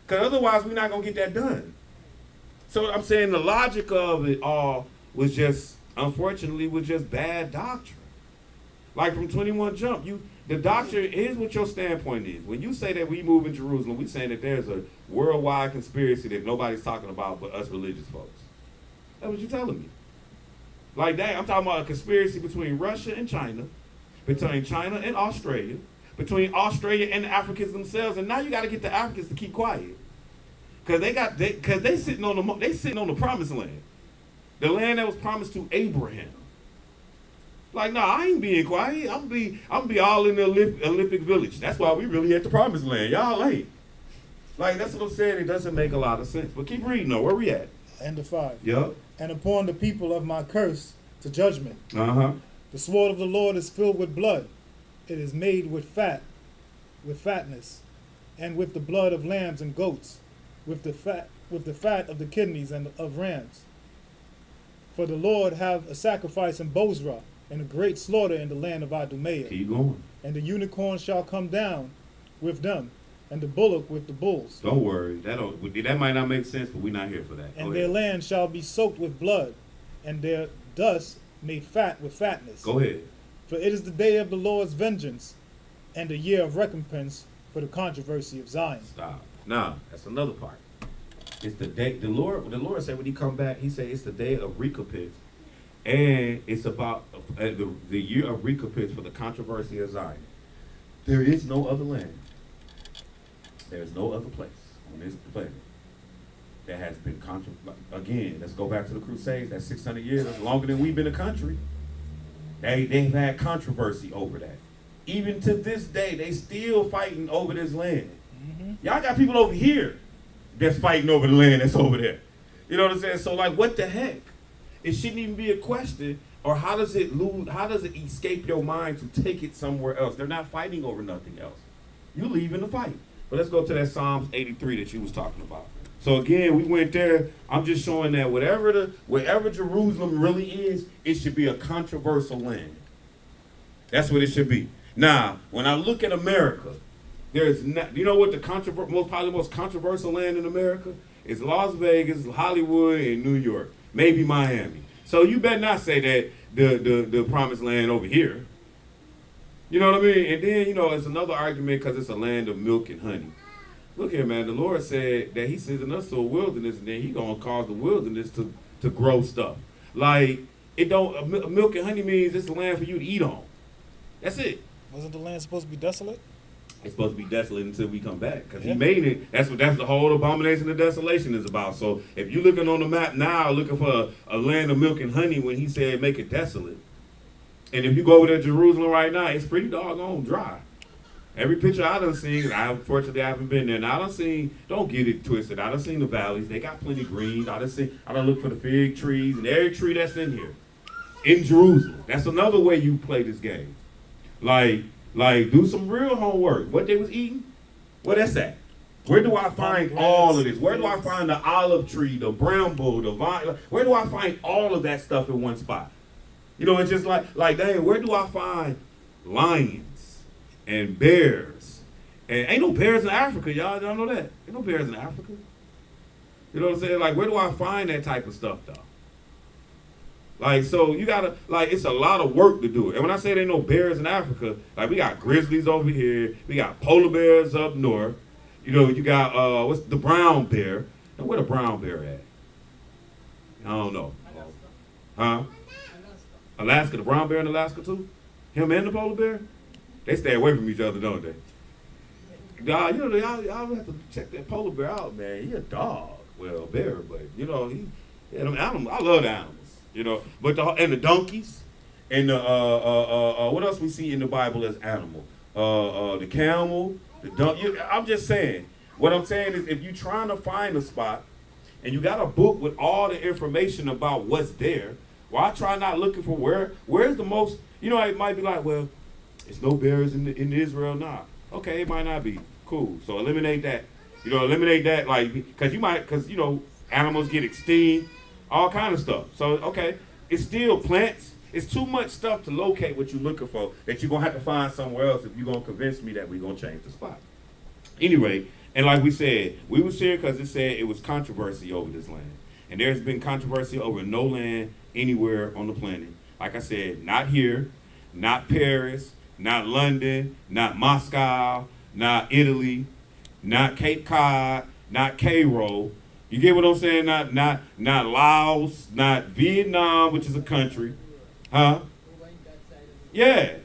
Because otherwise we're not gonna get that done. So I'm saying the logic of it all was just, unfortunately, was just bad doctrine. Like from 21 Jump, the doctrine, here's what your standpoint is. When you say that we move in Jerusalem, we're saying that there's a worldwide conspiracy that nobody's talking about but us religious folks. That's what you're telling me. Like that, I'm talking about a conspiracy between Russia and China, between China and Australia, between Australia and the Africans themselves, and now you got to get the Africans to keep quiet, because they sitting on the promised land, the land that was promised to Abraham. Like, nah, I ain't being quiet. I'm be all in the Olympic Village. That's why we really at the promised land. Y'all ain't. Like, that's what I'm saying. It doesn't make a lot of sense. But keep reading though. Where we at? End of 5. Yup. And upon the people of my curse to judgment. Uh-huh. The sword of the Lord is filled with blood. It is made with fatness, and with the blood of lambs and goats, with the fat of the kidneys and of rams. For the Lord have a sacrifice in Bozrah, and a great slaughter in the land of Idumea. Keep going. And the unicorn shall come down with them, and the bullock with the bulls. Don't worry. That might not make sense, but we're not here for that. And their land shall be soaked with blood, and their dust made fat with fatness. Go ahead. For it is the day of the Lord's vengeance, and the year of recompense for the controversy of Zion. Stop. Nah, that's another part. It's the day. The Lord said when he come back, he said it's the day of recompense. And it's about the year of recompense for the controversy of Zion. There is no other land. There is no other place on this planet that has been again, let's go back to the Crusades. That's 600 years. That's longer than we've been a country. They've had controversy over that. Even to this day, they still fighting over this land. Mm-hmm. Y'all got people over here that's fighting over the land that's over there. You know what I'm saying? So, like, what the heck? It shouldn't even be a question. Or how does it escape your mind to take it somewhere else? They're not fighting over nothing else. You leave in the fight. But let's go to that Psalms 83 that you was talking about. So again, we went there. I'm just showing that wherever Jerusalem really is, it should be a controversial land. That's what it should be. Now, when I look at America, there's not. You know what the most controversial land in America is? Las Vegas, Hollywood, and New York, maybe Miami. So you better not say that the promised land over here. You know what I mean? And then, it's another argument because it's a land of milk and honey. Look here, man. The Lord said that he sends us to a wilderness, and then he going to cause the wilderness to grow stuff. Like, milk and honey means it's a land for you to eat on. That's it. Wasn't the land supposed to be desolate? It's supposed to be desolate until we come back, because he made it. That's the whole abomination of desolation is about. So if you're looking on the map now, looking for a land of milk and honey when he said make it desolate, and if you go over to Jerusalem right now, it's pretty doggone dry. Every picture I done seen, unfortunately I haven't been there. Now I done seen, don't get it twisted, I done seen the valleys. They got plenty green. I done looked for the fig trees and every tree that's in here. In Jerusalem. That's another way you play this game. Like do some real homework. What they was eating? Where that's at? Where do I find all of this? Where do I find the olive tree, the bramble, the vine? Where do I find all of that stuff in one spot? It's just like dang, where do I find lions and bears? And ain't no bears in Africa, y'all know that. Ain't no bears in Africa. You know what I'm saying? Like, where do I find that type of stuff, though? Like, so you gotta, it's a lot of work to do it. And when I say there ain't no bears in Africa, we got grizzlies over here, we got polar bears up north, You know, you got what's the brown bear? Now where the brown bear at? I don't know. Huh? Alaska, the brown bear in Alaska too? Him and the polar bear? They stay away from each other, don't they? Y'all, you know, y'all have to check that polar bear out, man. He a dog. Well, bear, but you know, yeah, them animals. I love the animals, you know. But the donkeys and the what else we see in the Bible as animal? The camel, the donkey. I'm just saying. What I'm saying is, if you're trying to find a spot and you got a book with all the information about what's there, why try not looking for where's the most? You know, it might be like, well, it's no bears in Israel now. Okay, it might not be. Cool. So eliminate that. You know, eliminate that, like, because you know, animals get extinct, all kind of stuff. So, okay, it's still plants. It's too much stuff to locate what you're looking for that you're going to have to find somewhere else if you're going to convince me that we're going to change the spot. Anyway, and like we said, we was here because it said it was controversy over this land. And there's been controversy over no land anywhere on the planet. Like I said, not here, not Paris, not London, not Moscow, not Italy, not Cape Cod, not Cairo. You get what I'm saying? Not Laos, not Vietnam, which is a country. Huh? Yeah.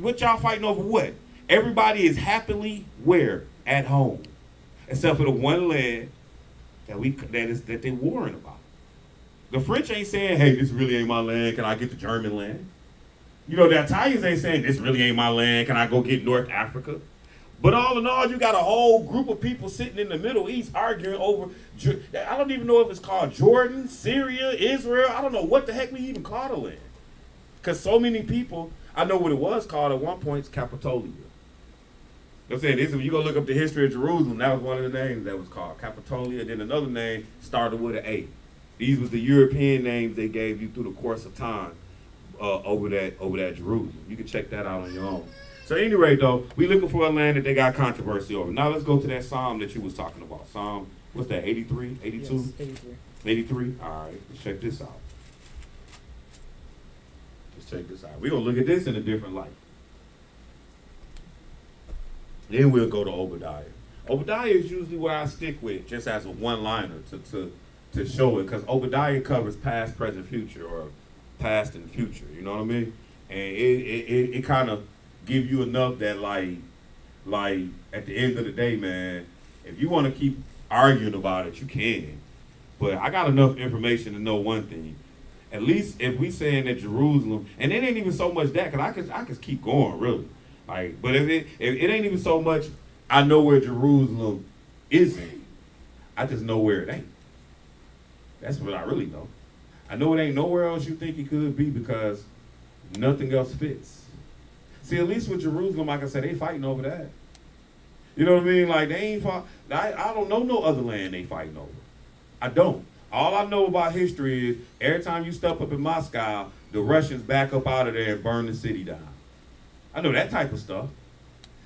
What y'all fighting over what? Everybody is happily where? At home. Except for the one land that they warring about. The French ain't saying, hey, this really ain't my land, can I get the German land? You know, the Italians ain't saying, this really ain't my land, can I go get North Africa? But all in all, you got a whole group of people sitting in the Middle East arguing over, I don't even know if it's called Jordan, Syria, Israel. I don't know what the heck we even call the land. Because so many people, I know what it was called at one point, it's Capitolia. I'm saying this, when you go look up the history of Jerusalem, that was one of the names that was called Capitolia. Then another name started with an A. These was the European names they gave you through the course of time over that Jerusalem. You can check that out on your own. So anyway, though, we looking for a land that they got controversy over. Now let's go to that Psalm that you was talking about. Psalm, what's that, 83, 82? Yes, 83. 83? All right, let's check this out. Let's check this out. We're going to look at this in a different light. Then we'll go to Obadiah. Obadiah is usually what I stick with, just as a one-liner to show it, because Obadiah covers past, present, future, or past and future. You know what I mean? And it kind of give you enough that like at the end of the day, man, if you want to keep arguing about it, you can. But I got enough information to know one thing. At least if we saying that Jerusalem, and it ain't even so much that, because I could keep going really. Like, but if it ain't even so much, I know where Jerusalem isn't. I just know where it ain't. That's what I really know. I know it ain't nowhere else you think it could be because nothing else fits. See, at least with Jerusalem, like I said, they fighting over that. You know what I mean? Like, they ain't fought. I don't know no other land they fighting over. I don't. All I know about history is every time you step up in Moscow, the Russians back up out of there and burn the city down. I know that type of stuff.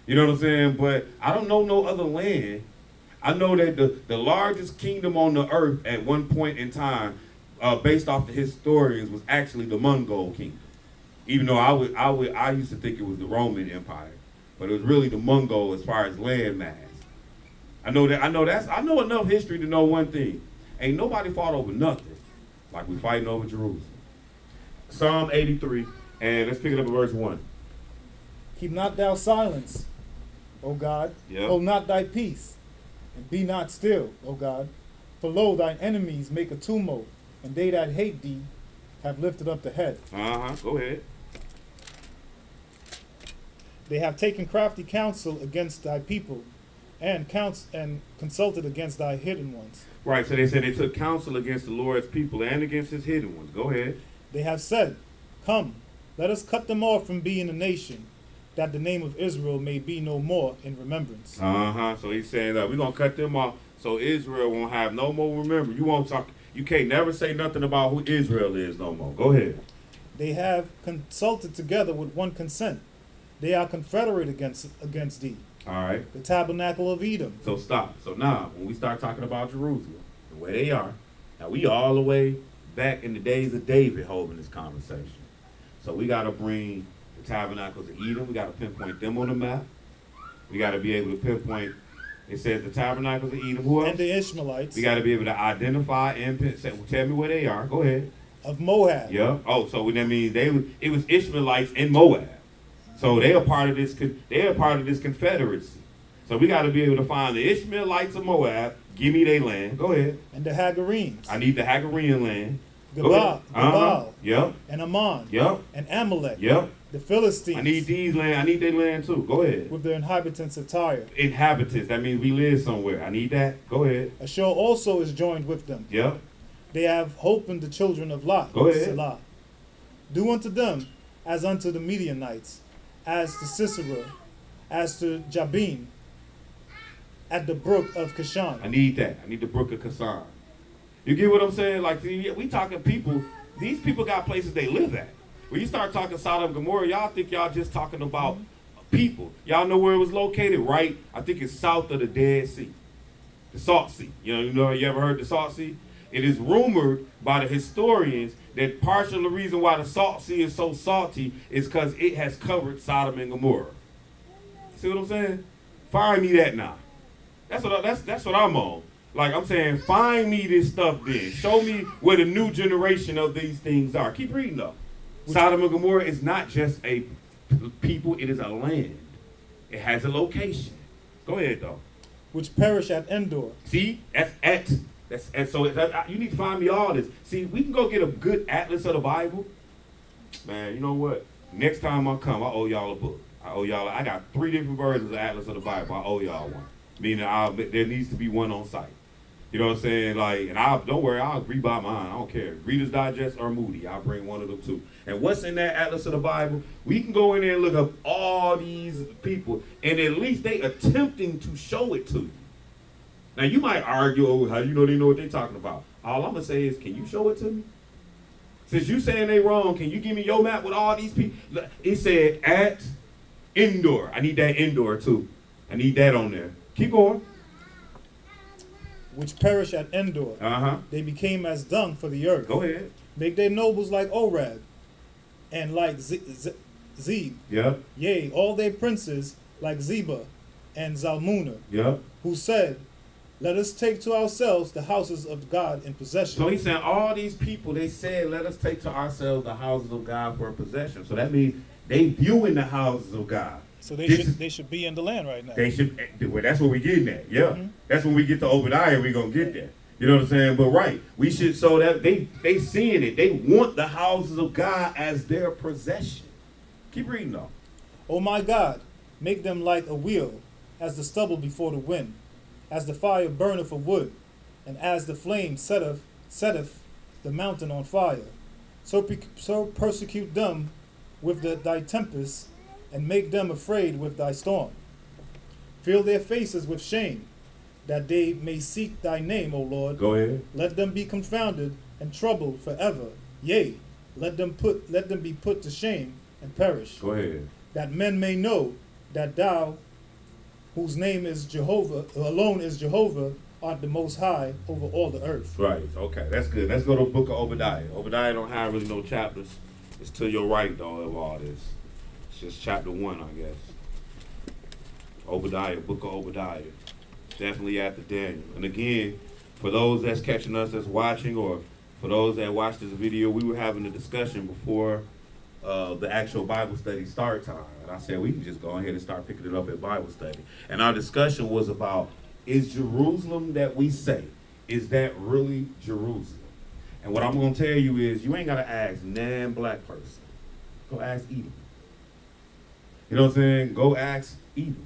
You know what I'm saying? But I don't know no other land. I know that the largest kingdom on the earth at one point in time, based off the historians, was actually the Mongol kingdom. Even though I used to think it was the Roman Empire, but it was really the Mongol as far as land mass. I know enough history to know one thing: ain't nobody fought over nothing like we fighting over Jerusalem. Psalm 83, and let's pick it up at verse 1. Keep not thou silence, O God. Yep. Hold not thy peace, and be not still, O God. For lo, thine enemies make a tumult, and they that hate thee have lifted up the head. Go ahead. They have taken crafty counsel against thy people, and consulted against thy hidden ones. Right, so they said they took counsel against the Lord's people and against his hidden ones. Go ahead. They have said, come, let us cut them off from being a nation, that the name of Israel may be no more in remembrance. So he's saying that we're going to cut them off so Israel won't have no more remember. You can't never say nothing about who Israel is no more. Go ahead. They have consulted together with one consent. They are confederate against thee. All right. The tabernacle of Edom. So stop. So now, when we start talking about Jerusalem, the way they are, now we all the way back in the days of David holding this conversation. So we got to bring the tabernacles of Edom. We got to pinpoint them on the map. We got to be able to pinpoint It says the tabernacles of Edom. Who else? and the Ishmaelites We got to be able to identify and tell me where they are. Go ahead. of Moab. Yeah. Oh, so that means it was Ishmaelites in Moab. So they are part of this. They are part of this confederacy. So we got to be able to find the Ishmaelites of Moab. Give me their land. Go ahead. And the Hagarenes, I need the Hagarean land. Go ahead. Gabal, Yep. and Ammon, Yep. and Amalek, Yep. the Philistines, I need these land. I need their land too. Go ahead. with their inhabitants of Tyre. Inhabitants. That means we live somewhere. I need that. Go ahead. Ashur also is joined with them. Yep. They have hope in the children of Lot. Go ahead. Selah. Do unto them as unto the Midianites, as to Sisera, as to Jabin, at the brook of Kishon. I need that. I need the brook of Kassan. You get what I'm saying? Like, see, we talking people. These people got places they live at. When you start talking Sodom and Gomorrah, y'all think y'all just talking about people. Y'all know where it was located, right? I think it's south of the Dead Sea, the Salt Sea. You ever heard the Salt Sea? It is rumored by the historians that partial the reason why the Salt Sea is so salty is because it has covered Sodom and Gomorrah. See what I'm saying? Find me that now. That's what I'm on. Like I'm saying, find me this stuff then. Show me where the new generation of these things are. Keep reading though. Sodom and Gomorrah is not just a people, it is a land. It has a location. Go ahead though. Which perish at Endor. See, you need to find me all this. See, we can go get a good atlas of the Bible. Man, you know what? Next time I come, I owe y'all a book. I got 3 different versions of Atlas of the Bible. I owe y'all one. Meaning there needs to be one on site. You know what I'm saying? Like, and don't worry, I'll rebuy mine. I don't care. Reader's Digest or Moody. I'll bring one of them too. And what's in that Atlas of the Bible? We can go in there and look up all these people, and at least they attempting to show it to you. Now you might argue, oh, how you know they know what they're talking about? All I'm gonna say is, can you show it to me? Since you saying they wrong, can you give me your map with all these people? It said at Endor. I need that Endor too. I need that on there. Keep going. Which perish at Endor. They became as dung for the earth. Go ahead. Make their nobles like Oreb, and like Zeb. Yep. Yea, all their princes like Zeba and Zalmunna, Yep. who said, let us take to ourselves the houses of God in possession. So he's saying all these people, they said, let us take to ourselves the houses of God for a possession. So that means they viewing the houses of God. So They should be in the land right now. They should. Well, that's what we getting at. Yeah, Mhm. That's when we get to Obadiah. We gonna get there. You know what I'm saying? But right, we should. So that they seeing it. They want the houses of God as their possession. Keep reading though. O my God, make them like a wheel, as the stubble before the wind, as the fire burneth for wood, and as the flame setteth the mountain on fire. So persecute them with thy tempest, and make them afraid with thy storm. Fill their faces with shame, that they may seek thy name, O Lord. Go ahead. Let them be confounded and troubled forever. Yea, let them be put to shame and perish. Go ahead. That men may know that thou, whose name is Jehovah, alone is Jehovah, art the most high over all the earth. Right. Okay. That's good. Let's go to the book of Obadiah. Obadiah don't have really no chapters. It's to your right though of all this. It's just chapter 1, I guess. Obadiah, book of Obadiah. Definitely after Daniel. And again, for those that's catching us, that's watching, or for those that watched this video, we were having a discussion before the actual Bible study start time. And I said we can just go ahead and start picking it up at Bible study. And our discussion was about, is Jerusalem that we say, is that really Jerusalem? And what I'm going to tell you is, you ain't got to ask nan black person. Go ask Edom. You know what I'm saying? Go ask Edom.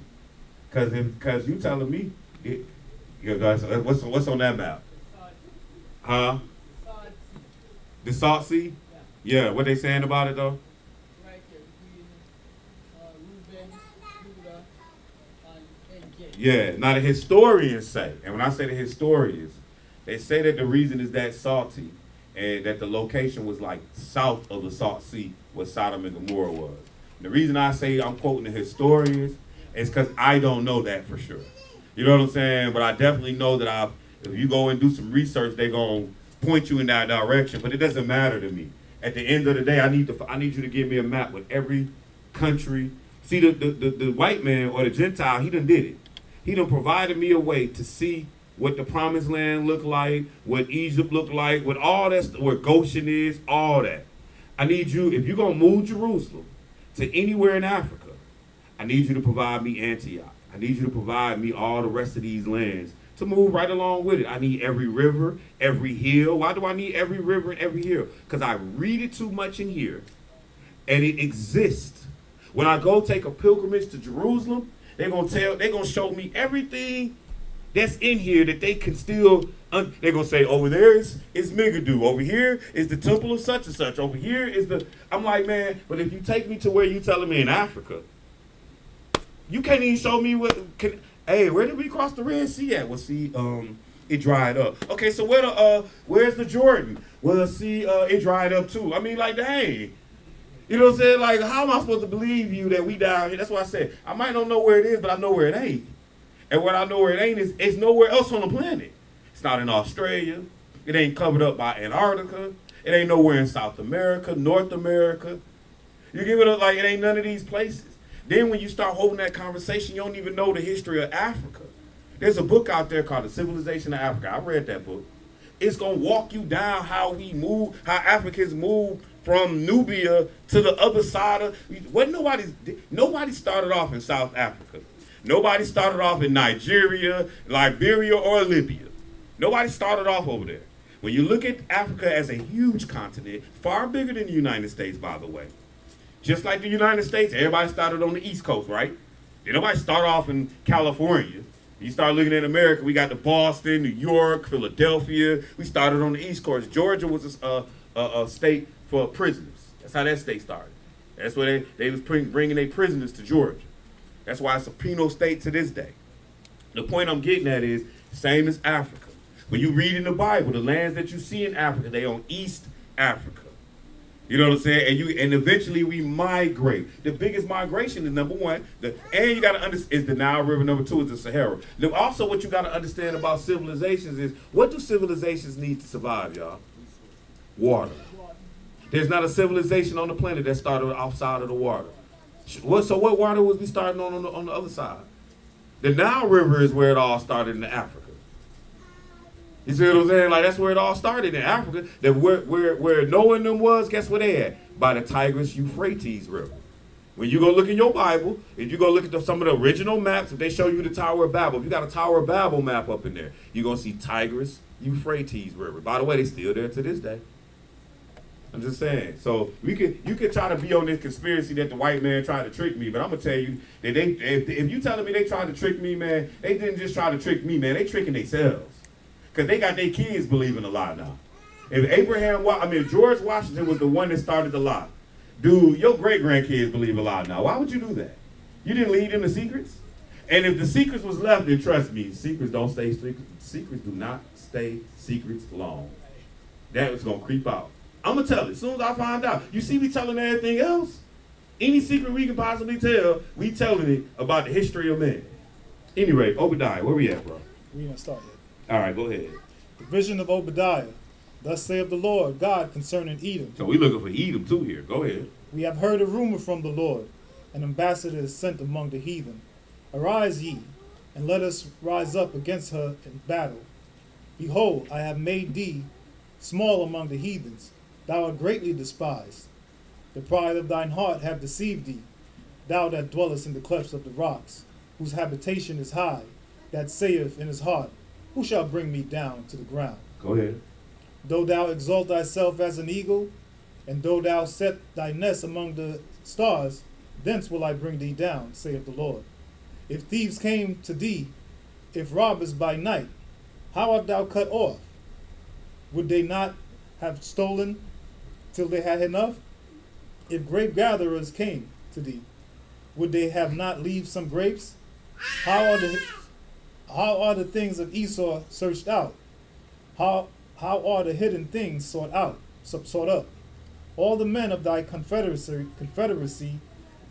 Because you telling me, you guys, what's on that map? Huh? The Salt Sea? Yeah, what they saying about it though? Right there between Reuben, Judah, and Gad. Yeah, now the historians say, and when I say the historians, they say that the reason is that salty, and that the location was like south of the Salt Sea, where Sodom and Gomorrah was. And the reason I say I'm quoting the historians is because I don't know that for sure. You know what I'm saying? But I definitely know that if you go and do some research, they're gonna point you in that direction. But it doesn't matter to me. At the end of the day, I need you to give me a map with every country. See, the white man or the Gentile, he done did it. He done provided me a way to see what the promised land looked like, what Egypt looked like, what all that, where Goshen is, all that. I need you, if you're going to move Jerusalem to anywhere in Africa, I need you to provide me Antioch. I need you to provide me all the rest of these lands to move right along with it. I need every river, every hill. Why do I need every river and every hill? Because I read it too much in here, and it exists. When I go take a pilgrimage to Jerusalem, they're gonna show me everything that's in here that they can still. They're gonna say over there is Megiddo. Over here is the temple of such and such. Over here is the. I'm like, man, but if you take me to where you telling me in Africa, you can't even show me what. Hey, where did we cross the Red Sea at? Well, see, it dried up. Okay, so where's the Jordan? Well, see, it dried up too. I mean, like, dang. You know what I'm saying? Like, how am I supposed to believe you that we down here? That's why I said, I might not know where it is, but I know where it ain't. And what I know where it ain't is, it's nowhere else on the planet. It's not in Australia. It ain't covered up by Antarctica. It ain't nowhere in South America, North America. You give it up like it ain't none of these places. Then when you start holding that conversation, you don't even know the history of Africa. There's a book out there called The Civilization of Africa. I read that book. It's going to walk you down how we move, how Africans move from Nubia to the other side of... Nobody started off in South Africa. Nobody started off in Nigeria, Liberia, or Libya. Nobody started off over there. When you look at Africa as a huge continent, far bigger than the United States, by the way. Just like the United States, everybody started on the East Coast, right? Did nobody start off in California? You start looking at America, we got the Boston, New York, Philadelphia. We started on the East Coast. Georgia was a state for prisoners. That's how that state started. That's where they was bringing their prisoners to Georgia. That's why it's a penal state to this day. The point I'm getting at is, same as Africa. When you read in the Bible, the lands that you see in Africa, they on East Africa. You know what I'm saying? And eventually we migrate. The biggest migration is number one, and you gotta understand is the Nile River. Number two is the Sahara. Also, what you gotta understand about civilizations is, what do civilizations need to survive, y'all? Water. There's not a civilization on the planet that started outside of the water. So what water was we starting on the other side? The Nile River is where it all started in Africa. You see what I'm saying? Like, that's where it all started in Africa. That where Noah and them was, guess where they at? By the Tigris Euphrates River. When you go look in your Bible, if you go look at some of the original maps, if they show you the Tower of Babel, if you got a Tower of Babel map up in there, you're going to see Tigris Euphrates River. By the way, they still there to this day. I'm just saying. So you could try to be on this conspiracy that the white man tried to trick me, but I'm gonna tell you that if you telling me they tried to trick me, man, they didn't just try to trick me, man. They tricking themselves, because they got their kids believing a lie now. If George Washington was the one that started the lie, dude, your great grandkids believe a lie now. Why would you do that? You didn't leave them the secrets, and if the secrets was left, then trust me, secrets don't stay secrets. Secrets do not stay secrets long. That was gonna creep out. I'm going to tell it as soon as I find out. You see me telling everything else? Any secret we can possibly tell, we telling it about the history of man. Anyway, Obadiah, where we at, bro? We didn't start yet. All right, go ahead. The vision of Obadiah. Thus saith the Lord God concerning Edom. So we looking for Edom too here. Go ahead. We have heard a rumor from the Lord. An ambassador is sent among the heathen. Arise ye, and let us rise up against her in battle. Behold, I have made thee small among the heathens. Thou art greatly despised. The pride of thine heart hath deceived thee, thou that dwellest in the clefts of the rocks, whose habitation is high, that saith in his heart, who shall bring me down to the ground? Go ahead. Though thou exalt thyself as an eagle, and though thou set thy nest among the stars, thence will I bring thee down, saith the Lord. If thieves came to thee, if robbers by night, how art thou cut off? Would they not have stolen till they had enough? If grape gatherers came to thee, would they have not leave some grapes? How are the things of Esau searched out? How are the hidden things sought up? All the men of thy confederacy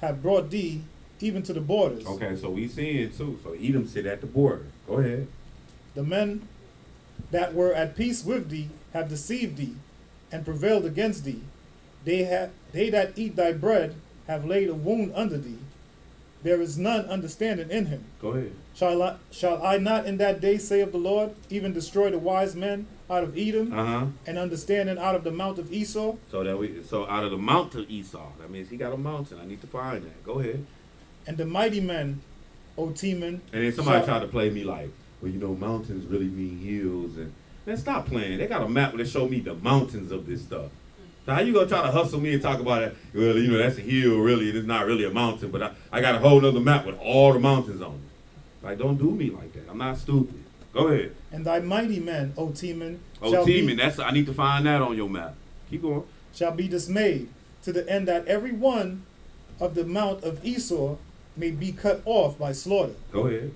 have brought thee even to the borders. Okay, so we see it too. So Edom sit at the border. Go ahead. The men that were at peace with thee have deceived thee and prevailed against thee. They that eat thy bread have laid a wound under thee. There is none understanding in him. Go ahead. Shall I not in that day, say of the Lord, even destroy the wise men out of Edom, Uh-huh. and understanding out of the mount of Esau? So out of the mount of Esau, that means he got a mountain. I need to find that. Go ahead. And the mighty men, O Teman, And then somebody shall- tried to play me like, well, you know, mountains really mean hills. And man, stop playing. They got a map where they show me the mountains of this stuff. So how you gonna try to hustle me and talk about it? Well, you know, that's a hill, really. It's not really a mountain, but I got a whole nother map with all the mountains on it. Like, don't do me like that. I'm not stupid. Go ahead. And thy mighty men, O Teman, Oh, Teman, I need to find that on your map. Keep going. shall be dismayed, to the end that every one of the mount of Esau may be cut off by slaughter. Go ahead.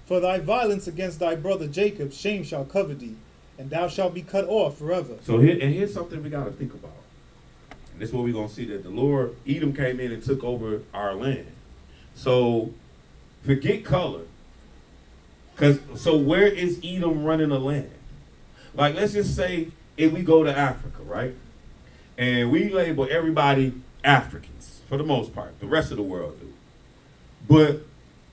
For thy violence against thy brother Jacob, shame shall cover thee, and thou shalt be cut off forever. So here's something we gotta think about. And this is what we're gonna see, that the Lord, Edom came in and took over our land. So forget color. So where is Edom running the land? Like, let's just say if we go to Africa, right? And we label everybody Africans for the most part. The rest of the world do. But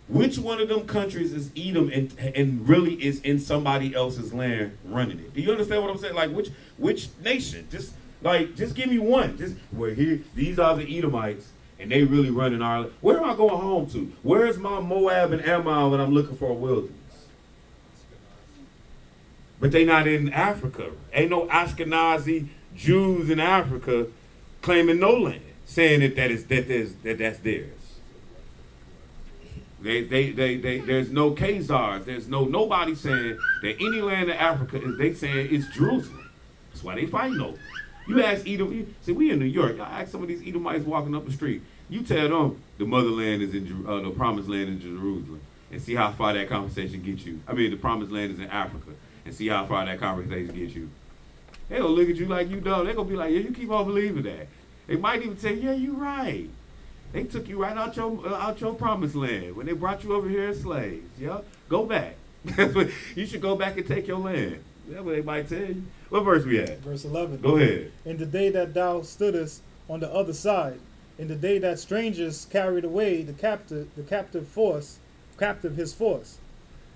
which one of them countries is Edom and really is in somebody else's land running it? Do you understand what I'm saying? Like, which nation? Just give me one. Just where here, these are the Edomites, and they really running our. Where am I going home to? Where's my Moab and Ammon when I'm looking for a wilderness? But they not in Africa. Ain't no Ashkenazi Jews in Africa claiming no land, saying that's theirs. There's no Khazars. There's nobody saying that any land in Africa they saying it's Jerusalem. That's why they fighting over. You ask Edom. See, we in New York. I ask some of these Edomites walking up the street. You tell them the motherland is in the promised land in Jerusalem, and see how far that conversation gets you. I mean, the promised land is in Africa, and see how far that conversation gets you. They gonna look at you like you dumb. They gonna be like, yeah, you keep on believing that. They might even say, yeah, you right. They took you right out your promised land when they brought you over here as slaves. Yeah, go back. You should go back and take your land. That's what they might tell you. What verse we at? Verse 11. Go ahead. In the day that thou stoodest on the other side, in the day that strangers carried away the captive his force,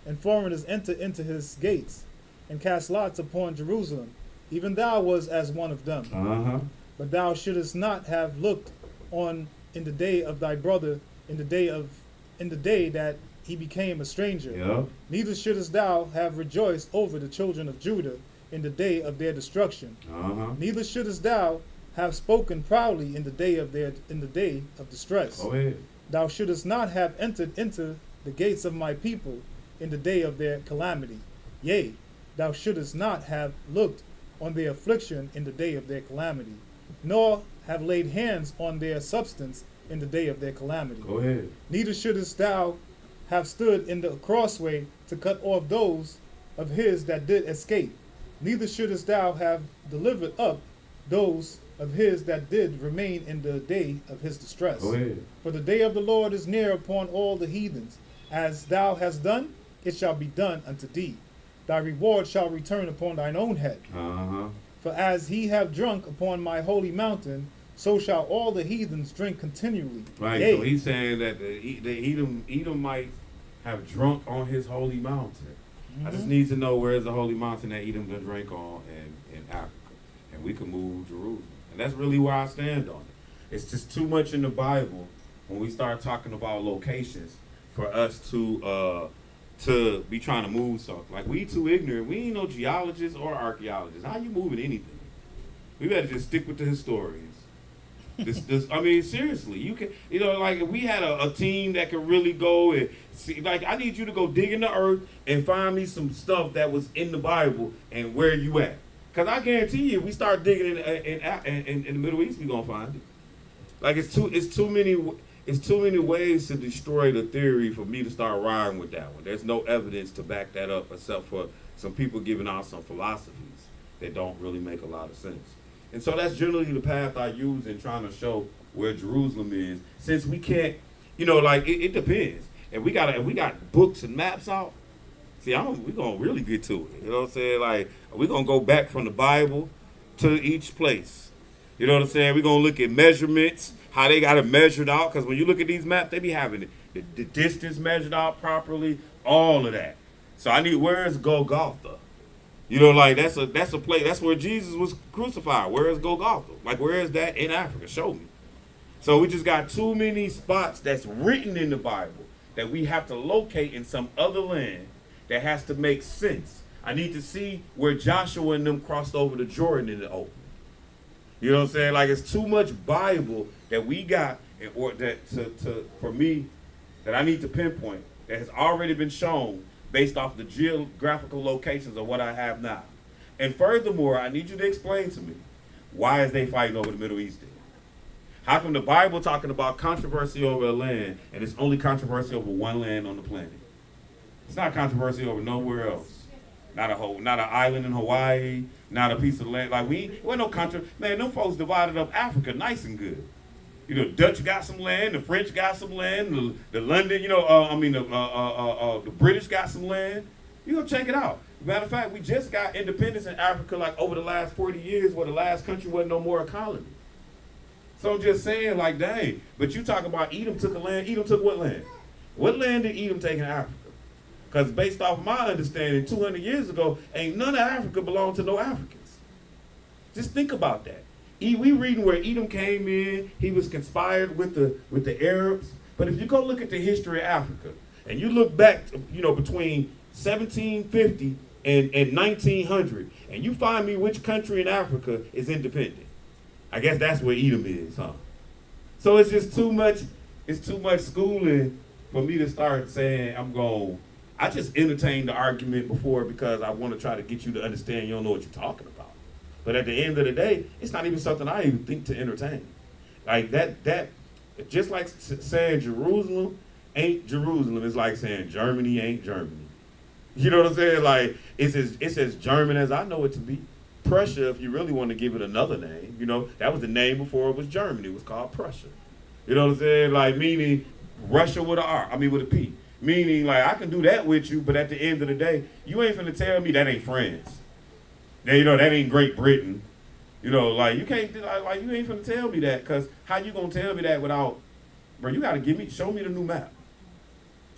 and foreigners entered into his gates, and cast lots upon Jerusalem, even thou was as one of them. Uh-huh. But thou shouldest not have looked on in the day of thy brother, in the day that he became a stranger. Yeah. Neither shouldest thou have rejoiced over the children of Judah in the day of their destruction. Uh-huh. Neither shouldest thou have spoken proudly in the day of distress. Go ahead. Thou shouldest not have entered into the gates of my people in the day of their calamity. Yea, thou shouldest not have looked on their affliction in the day of their calamity, nor have laid hands on their substance in the day of their calamity. Go ahead. Neither shouldest thou have stood in the crossway to cut off those of his that did escape. Neither shouldest thou have delivered up those of his that did remain in the day of his distress. Go ahead. For the day of the Lord is near upon all the heathens. As thou hast done, it shall be done unto thee. Thy reward shall return upon thine own head. Uh-huh. For as he have drunk upon my holy mountain, so shall all the heathens drink continually. Right. Yea, So he's saying that the Edomites have drunk on his holy mountain. I just need to know where is the holy mountain that Edom to drink on in Africa, and we can move Jerusalem. And that's really where I stand on it. It's just too much in the Bible when we start talking about locations for us to be trying to move something. Like, we too ignorant. We ain't no geologists or archaeologists. How you moving anything? We better just stick with the historians. I mean, seriously, you can, like, if we had a team that could really go and see, like, I need you to go dig in the earth and find me some stuff that was in the Bible and where you at. Because I guarantee you, if we start digging in the Middle East, we gonna find it. Like, it's too many ways to destroy the theory for me to start riding with that one. There's no evidence to back that up except for some people giving out some philosophies that don't really make a lot of sense. And so that's generally the path I use in trying to show where Jerusalem is. Since we can't, like, it depends. If we got books and maps out, see, we're gonna really get to it. You know what I'm saying? Like, we're gonna go back from the Bible to each place. You know what I'm saying? We're gonna look at measurements, how they got it measured out. Because when you look at these maps, they be having the distance measured out properly, all of that. So I need, where is Golgotha? You know, like that's a place. That's where Jesus was crucified. Where is Golgotha? Like, where is that in Africa? Show me. So we just got too many spots that's written in the Bible that we have to locate in some other land that has to make sense. I need to see where Joshua and them crossed over the Jordan in the open. You know what I'm saying? Like, it's too much Bible that we got in order for me that I need to pinpoint that has already been shown based off the geographical locations of what I have now. And furthermore, I need you to explain to me, why is they fighting over the Middle East then? How come the Bible talking about controversy over a land and it's only controversy over one land on the planet? It's not controversy over nowhere else. Not an island in Hawaii, not a piece of land. Like, we're no man, them folks divided up Africa nice and good. You know, Dutch got some land, the French got some land, the London, the British got some land. You go check it out. Matter of fact, we just got independence in Africa like over the last 40 years, where the last country wasn't no more a colony. So I'm just saying, like, dang. But you talk about Edom took a land. Edom took what land? What land did Edom take in Africa? Because based off my understanding, 200 years ago, ain't none of Africa belonged to no Africans. Just think about that. We reading where Edom came in, he was conspired with the Arabs. But if you go look at the history of Africa, and you look back, between 1750 and 1900, and you find me which country in Africa is independent. I guess that's where Edom is, huh? So it's just too much schooling for me to start saying I just entertained the argument before because I want to try to get you to understand you don't know what you're talking about. But at the end of the day, it's not even something I even think to entertain. Like that just like saying Jerusalem ain't Jerusalem, it's like saying Germany ain't Germany. You know what I'm saying? Like, it's as German as I know it to be. Prussia, if you really want to give it another name, that was the name before it was Germany. It was called Prussia. You know what I'm saying? Like, meaning Russia with with a P. Meaning, like, I can do that with you, but at the end of the day, you ain't finna tell me that ain't France. That ain't Great Britain. Like, you can't, like, you ain't finna tell me that, because how you gonna tell me that without, bro, you gotta show me the new map.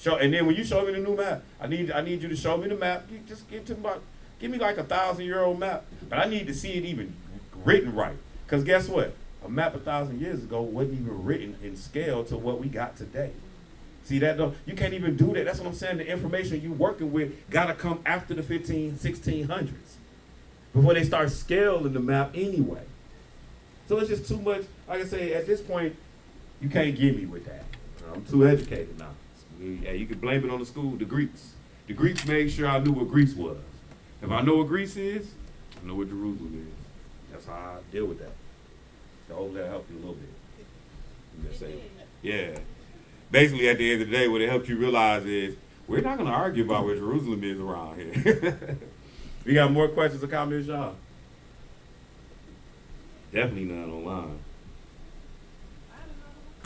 And then when you show me the new map, I need you to show me the map. You just give me like 1,000-year-old map, but I need to see it even written right. Because guess what? A map 1,000 years ago wasn't even written in scale to what we got today. See that though? You can't even do that. That's what I'm saying. The information you working with gotta come after the 1600s before they start scaling the map anyway. So it's just too much. Like I say, at this point, you can't get me with that. I'm too educated now. Yeah, you can blame it on the Greeks. The Greeks made sure I knew what Greece was. If I know what Greece is, I know what Jerusalem is. That's how I deal with that. So I hope that helped you a little bit. I'm just saying. Yeah. Basically, at the end of the day, what it helped you realize is we're not going to argue about where Jerusalem is around here. We got more questions or comments, y'all? Definitely none online.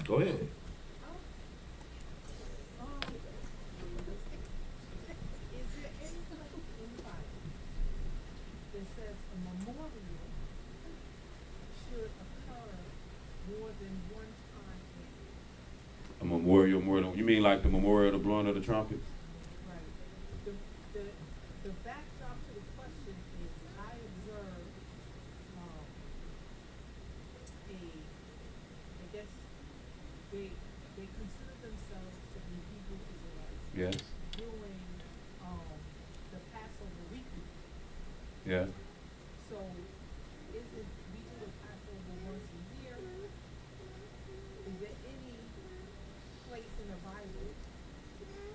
Go ahead. A memorial more than, you mean like the memorial of the blowing of the trumpets? Right. The backdrop to the question is I observed I guess they consider themselves to be Hebrew Israelites. Yes. Doing the Passover weekly. Yeah. So isn't we do the Passover once a year? Is there any place in the Bible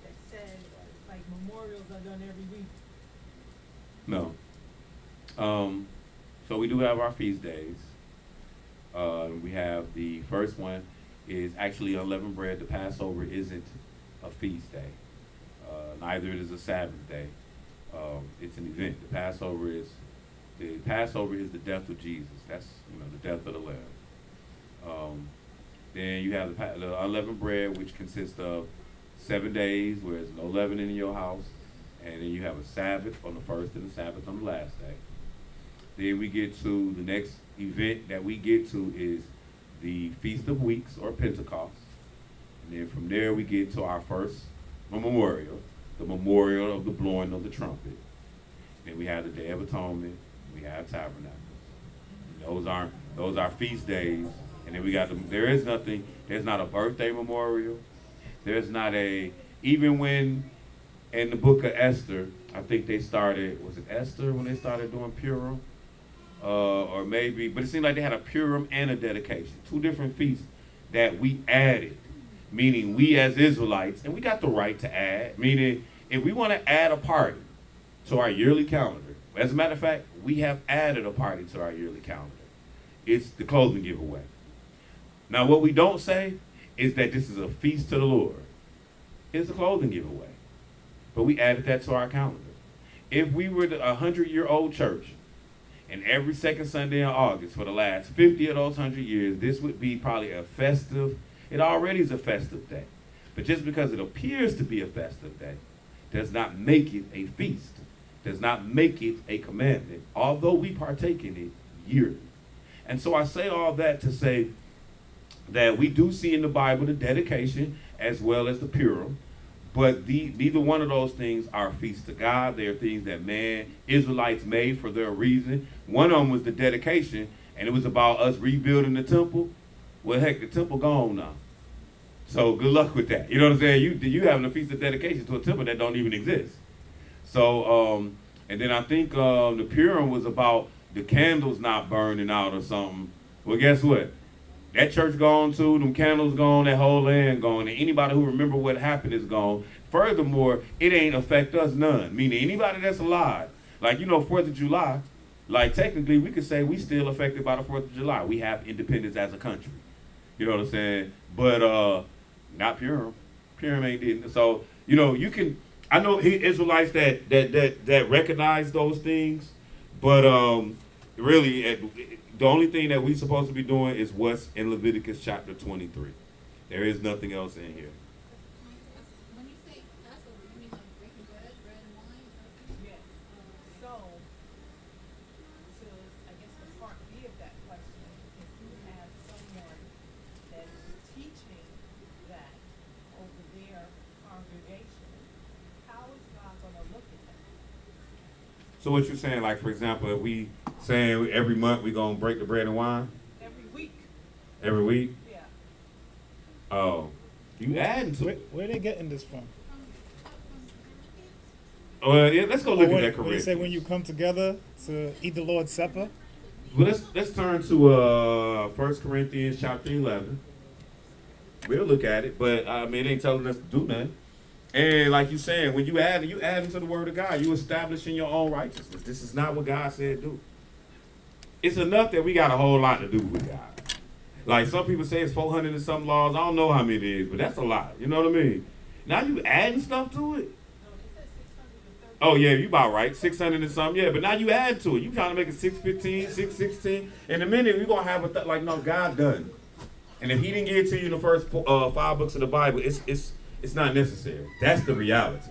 that says like memorials are done every week? No. So we do have our feast days. We have the first one is actually unleavened bread. The Passover isn't a feast day. Neither it is a Sabbath day. It's an event. The Passover is the death of Jesus. That's the death of the Lamb. Then you have the unleavened bread, which consists of 7 days where there's no leavening in your house, and then you have a Sabbath on the first and a Sabbath on the last day. Then we get to the next event that we get to is the Feast of Weeks or Pentecost. And then from there we get to our first memorial, the memorial of the blowing of the trumpet. Then we have the Day of Atonement. We have Tabernacles. Those are feast days. And then we got there's not a birthday memorial. There's not even when in the book of Esther, I think they started, was it Esther when they started doing Purim? Or maybe, but it seemed like they had a Purim and a dedication. Two different feasts that we added. Meaning we as Israelites, and we got the right to add, meaning if we want to add a party to our yearly calendar, as a matter of fact, we have added a party to our yearly calendar. It's the clothing giveaway. Now, what we don't say is that this is a feast to the Lord. It's a clothing giveaway. But we added that to our calendar. If we were a 100-year-old church, and every second Sunday in August for the last 50 of those 100 years, this would be probably a festive, it already is a festive day. But just because it appears to be a festive day does not make it a feast, does not make it a commandment, although we partake in it yearly. And so I say all that to say that we do see in the Bible the dedication as well as the Purim, but neither one of those things are feasts to God. They are things that Israelites made for their reason. One of them was the dedication, and it was about us rebuilding the temple. Well, heck, the temple gone now. So good luck with that. You know what I'm saying? You having a feast of dedication to a temple that don't even exist. So, and then I think the Purim was about the candles not burning out or something. Well, guess what? That church gone too, them candles gone, that whole land gone, and anybody who remember what happened is gone. Furthermore, it ain't affect us none. Meaning anybody that's alive, like 4th of July, like technically we could say we still affected by the 4th of July. We have independence as a country. You know what I'm saying? But not Purim. Purim ain't did. So, you can, I know Israelites that recognize those things, but really the only thing that we supposed to be doing is what's in Leviticus chapter 23. There is nothing else in here. When you say Passover, you mean like breaking bread and wine? Yes. So, I guess the part B of that question, if you have someone that is teaching that over their congregation, how is God gonna look at that? So what you're saying, like for example, if we saying every month we gonna break the bread and wine Every week, every week? yeah. Oh, you adding to it? Where they getting this from? Oh yeah, let's go look at What that they correctly. say when you come together to eat the Lord's Supper. Well, let's turn to 1 Corinthians chapter 11. We'll look at it, but I mean it ain't telling us to do nothing. And like you saying, when you add into the word of God, you establishing your own righteousness. This is not what God said do. It's enough that we got a whole lot to do with God. Like some people say it's 400 and some laws. I don't know how many it is, but that's a lot. You know what I mean? Now you adding stuff to it. No, it says 630. Oh yeah, you about right. 600 and something. Yeah, but now you add to it. You trying to make it 615, 616. In a minute, we're gonna have like no, God done. And if He didn't give it to you in the first 5 books of the Bible, it's not necessary. That's the reality.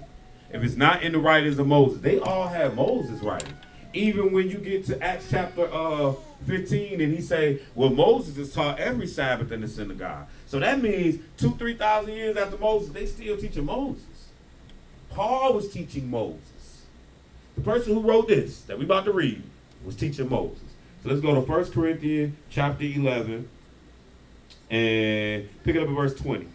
If it's not in the writings of Moses, they all have Moses writing. Even when you get to Acts chapter 15, and he say, well, Moses is taught every Sabbath in the synagogue. So that means 2,000-3,000 years after Moses, they still teaching Moses. Paul was teaching Moses. The person who wrote this that we about to read was teaching Moses. So let's go to 1 Corinthians chapter 11 and pick it up at verse 20.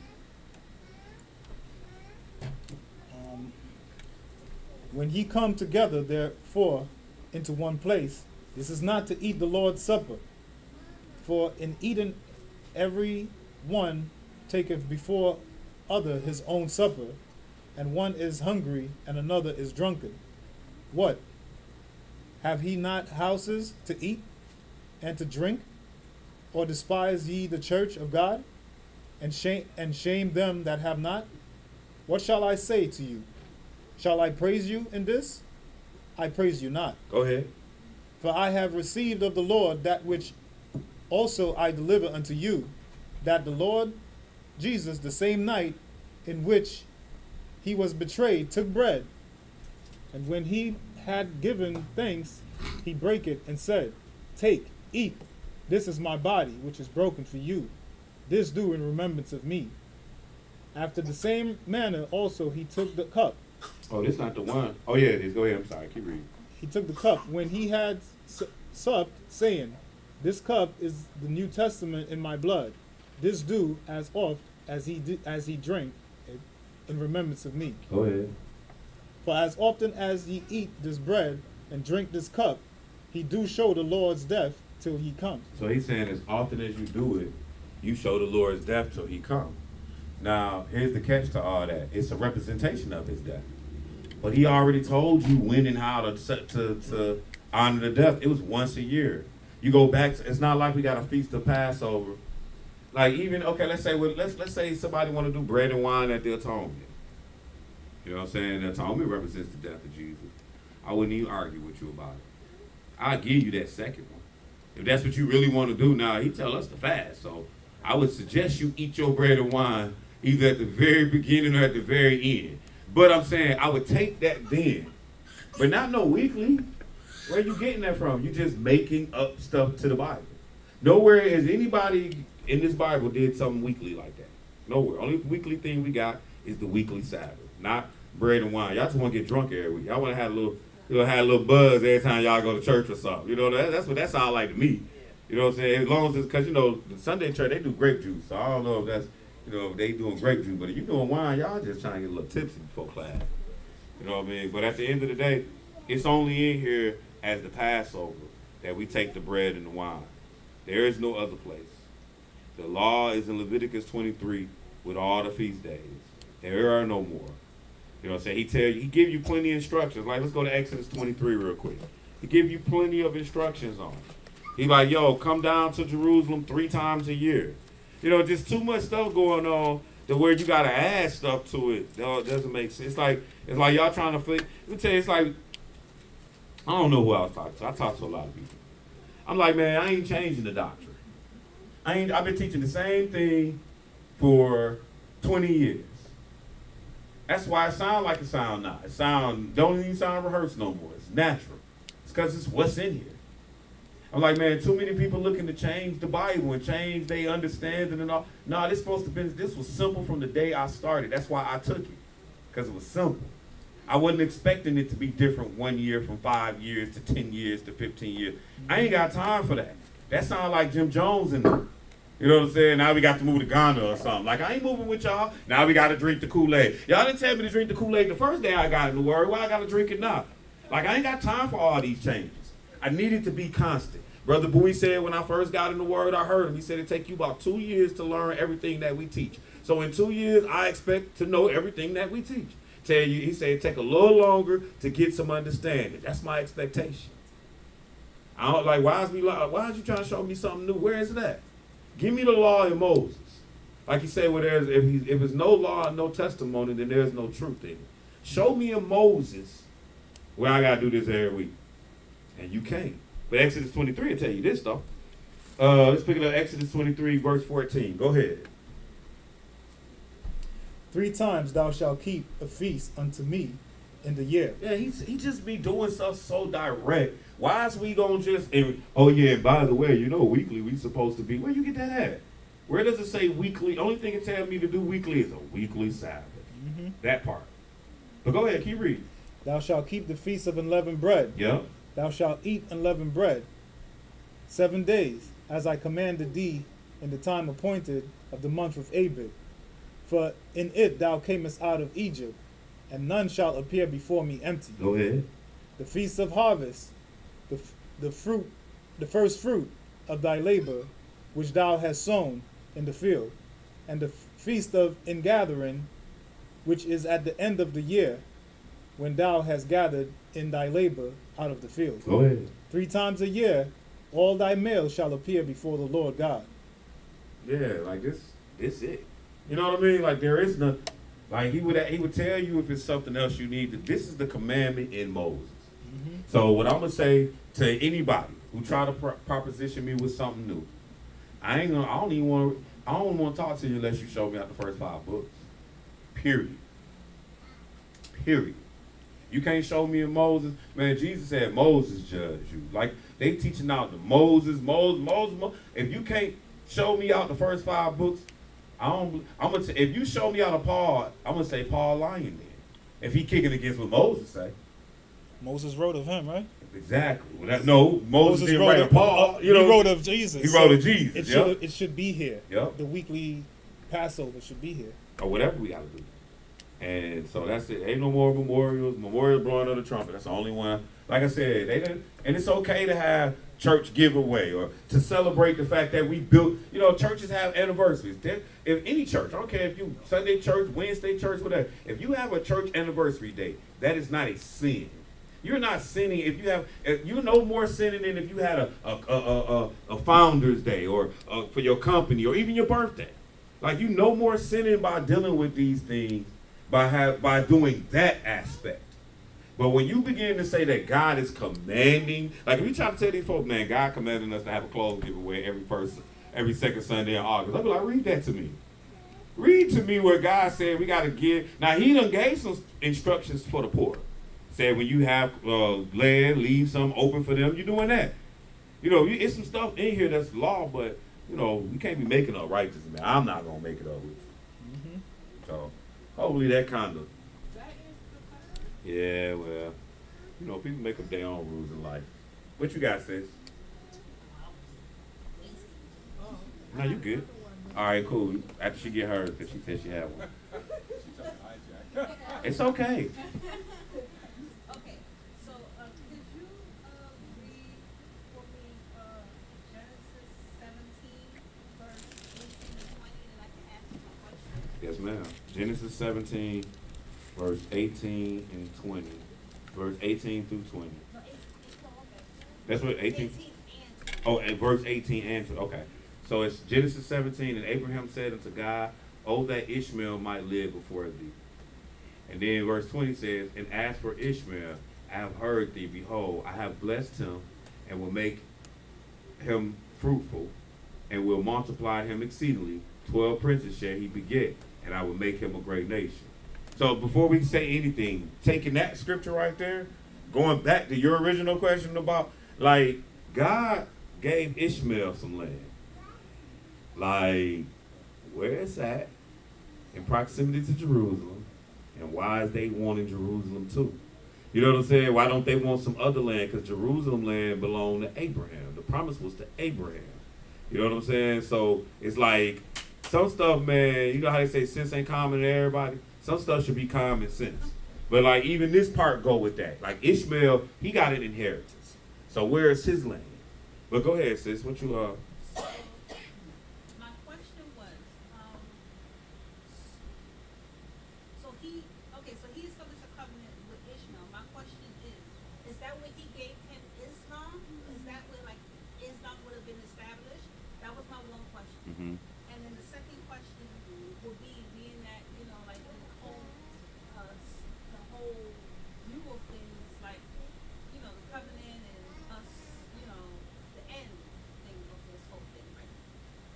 When ye come together, therefore, into one place, this is not to eat the Lord's Supper. For in eating every one taketh before other his own supper, and one is hungry, and another is drunken. What? Have he not houses to eat and to drink? Or despise ye the church of God, and shame them that have not? What shall I say to you? Shall I praise you in this? I praise you not. Go ahead. For I have received of the Lord that which also I deliver unto you, that the Lord Jesus, the same night in which he was betrayed, took bread. And when he had given thanks, he brake it and said, Take, eat, this is my body, which is broken for you. This do in remembrance of me. After the same manner also he took the cup. Oh, this not the one. Oh yeah, it is. Go ahead. I'm sorry. Keep reading. He took the cup when he had supped, saying, "This cup is the New Testament in my blood. This do as oft as he drank it in remembrance of me. Go ahead. For as often as ye eat this bread and drink this cup, he do show the Lord's death till he comes." So he's saying as often as you do it, you show the Lord's death till he comes. Now, here's the catch to all that. It's a representation of his death. But he already told you when and how to honor the death. It was once a year. You go back, it's not like we got a feast of Passover. Like even, okay, let's say somebody want to do bread and wine at the atonement. You know what I'm saying? The atonement represents the death of Jesus. I wouldn't even argue with you about it. I'll give you that second one. If that's what you really want to do now, he tell us to fast. So I would suggest you eat your bread and wine either at the very beginning or at the very end. But I'm saying I would take that then. But not no weekly. Where are you getting that from? You just making up stuff to the Bible. Nowhere is anybody in this Bible did something weekly like that. Nowhere. Only weekly thing we got is the weekly Sabbath. Not bread and wine. Y'all just want to get drunk every week. Y'all want to have a little buzz every time y'all go to church or something. You know, that's what that sounds like to me. You know what I'm saying? As long as it's, because, you know, the Sunday church, they do grape juice. So I don't know if that's, you know, they doing grape juice. But if you doing wine, y'all just trying to get a little tipsy before class. You know what I mean? But at the end of the day, it's only in here as the Passover that we take the bread and the wine. There is no other place. The law is in Leviticus 23 with all the feast days. There are no more. You know what I'm saying? He give you plenty of instructions. Like, let's go to Exodus 23 real quick. He give you plenty of instructions on it. He's like, yo, come down to Jerusalem 3 times a year. You know, just too much stuff going on to where you got to add stuff to it. It doesn't make sense. It's like y'all trying to fit. Let me tell you, it's like, I don't know who I was talking to. I talk to a lot of people. I'm like, man, I ain't changing the doctrine. I've been teaching the same thing for 20 years. That's why it sound like it sound now. Don't even sound rehearsed no more. It's natural. It's because it's what's in here. I'm like, man, too many people looking to change the Bible and change their understanding and all. No, this was simple from the day I started. That's why I took it, because it was simple. I wasn't expecting it to be different 1 year from 5 years to 10 years to 15 years. I ain't got time for that. That sounds like Jim Jones and them. You know what I'm saying? Now we got to move to Ghana or something. Like, I ain't moving with y'all. Now we got to drink the Kool-Aid. Y'all didn't tell me to drink the Kool-Aid the first day I got in the Word. Why I got to drink it now? Like, I ain't got time for all these changes. I needed to be constant. Brother Bowie said when I first got in the Word, I heard him. He said it take you about 2 years to learn everything that we teach. So in 2 years, I expect to know everything that we teach. He said it take a little longer to get some understanding. That's my expectation. I don't like, why is you trying to show me something new? Where is it at? Give me the law in Moses. Like he said, well, if there's no law and no testimony, then there's no truth in it. Show me in Moses where I got to do this every week. And you can't. But Exodus 23 will tell you this, though. Let's pick it up, Exodus 23, verse 14. Go ahead. 3 times thou shalt keep a feast unto me in the year. Yeah, he just be doing stuff so direct. Why is we gonna just, oh yeah, and by the way, you know, weekly we supposed to be, where you get that at? Where does it say weekly? Only thing it tells me to do weekly is a weekly Sabbath. Mm-hmm. That part. But go ahead, keep reading. Thou shalt keep the feast of unleavened bread. Yep. Thou shalt eat unleavened bread 7 days, as I commanded thee in the time appointed of the month of Abib. For in it thou camest out of Egypt, and none shall appear before me empty. Go ahead. The feast of harvest, the first fruit of thy labor, which thou hast sown in the field, and the feast of ingathering, which is at the end of the year, when thou hast gathered in thy labor out of the field. Go ahead. 3 times a year, all thy males shall appear before the Lord God. Yeah, like this it. You know what I mean? Like there is none. Like he would tell you if it's something else you need. This is the commandment in Moses. Mm-hmm. So what I'm gonna say to anybody who try to proposition me with something new, I don't want to talk to you unless you show me out the first 5 books. Period. You can't show me in Moses. Man, Jesus said Moses judged you. Like they teaching out the Moses. If you can't show me out the first 5 books, I'm gonna if you show me out of Paul, I'm gonna say Paul lying then. If he kicking against what Moses say. Moses wrote of him, right? Exactly. Well, Moses didn't write of Paul. He wrote of Jesus. He wrote of Jesus. It Yep. should it should be here. Yep. The weekly Passover should be here. Or whatever we gotta do. And so that's it. Ain't no more memorials. Memorial blowing of the trumpet. That's the only one. Like I said, they didn't, and it's okay to have church giveaway or to celebrate the fact that we built. You know, churches have anniversaries. If any church, I don't care if you Sunday church, Wednesday church, whatever. If you have a church anniversary day, that is not a sin. You're not sinning if you have. If you no more sinning than if you had a Founder's Day or for your company or even your birthday. Like you no more sinning by dealing with these things by doing that aspect. But when you begin to say that God is commanding, like if you try to tell these folks, man, God commanding us to have a clothes giveaway every second Sunday in August. I'll be like, read that to me. Read to me where God said we got to give. Now he done gave some instructions for the poor. Said when you have land, leave some open for them. You're doing that. You know, it's some stuff in here that's law, but you know, you can't be making up righteous, man. I'm not gonna make it up with you. Mm-hmm. So hopefully that kind of. That is the time. Yeah, well, you know, people make up their own rules in life. What you got, sis? Oh. No, you good. All right, cool. After she get hers, because she said she had one. She tried to hijack. It's okay. Okay, so, could you, read for me, Genesis 17, verse 18 and 20, and I can ask you my question? Yes, ma'am. Genesis 17, verse 18 and 20. Verse 18 through 20. No, 18, oh, okay. That's what 18? 18 and 20. Oh, and verse 18 and 20. Okay. So it's Genesis 17, and Abraham said unto God, "Oh, that Ishmael might live before thee." And then verse 20 says, "And as for Ishmael, I have heard thee. Behold, I have blessed him, and will make him fruitful, and will multiply him exceedingly. 12 princes shall he beget, and I will make him a great nation." So before we say anything, taking that scripture right there, going back to your original question about, like, God gave Ishmael some land. Like, where it's at, in proximity to Jerusalem, and why is they wanting Jerusalem too? You know what I'm saying? Why don't they want some other land? Because Jerusalem land belonged to Abraham. The promise was to Abraham. You know what I'm saying? So it's like, some stuff, man, you know how they say sense ain't common to everybody? Some stuff should be common sense. But like, even this part go with that. Like Ishmael, he got an inheritance. So where is his land? But go ahead, sis. What you So, my question was, so he established a covenant with Ishmael. My question is that when he gave him Islam? Is that when, like, Islam would have been established? That was my one question. Mm-hmm. And then the second question would be, being that, you know, like, the whole view of things, like, you know, the covenant and us, you know, the end thing of this whole thing, right?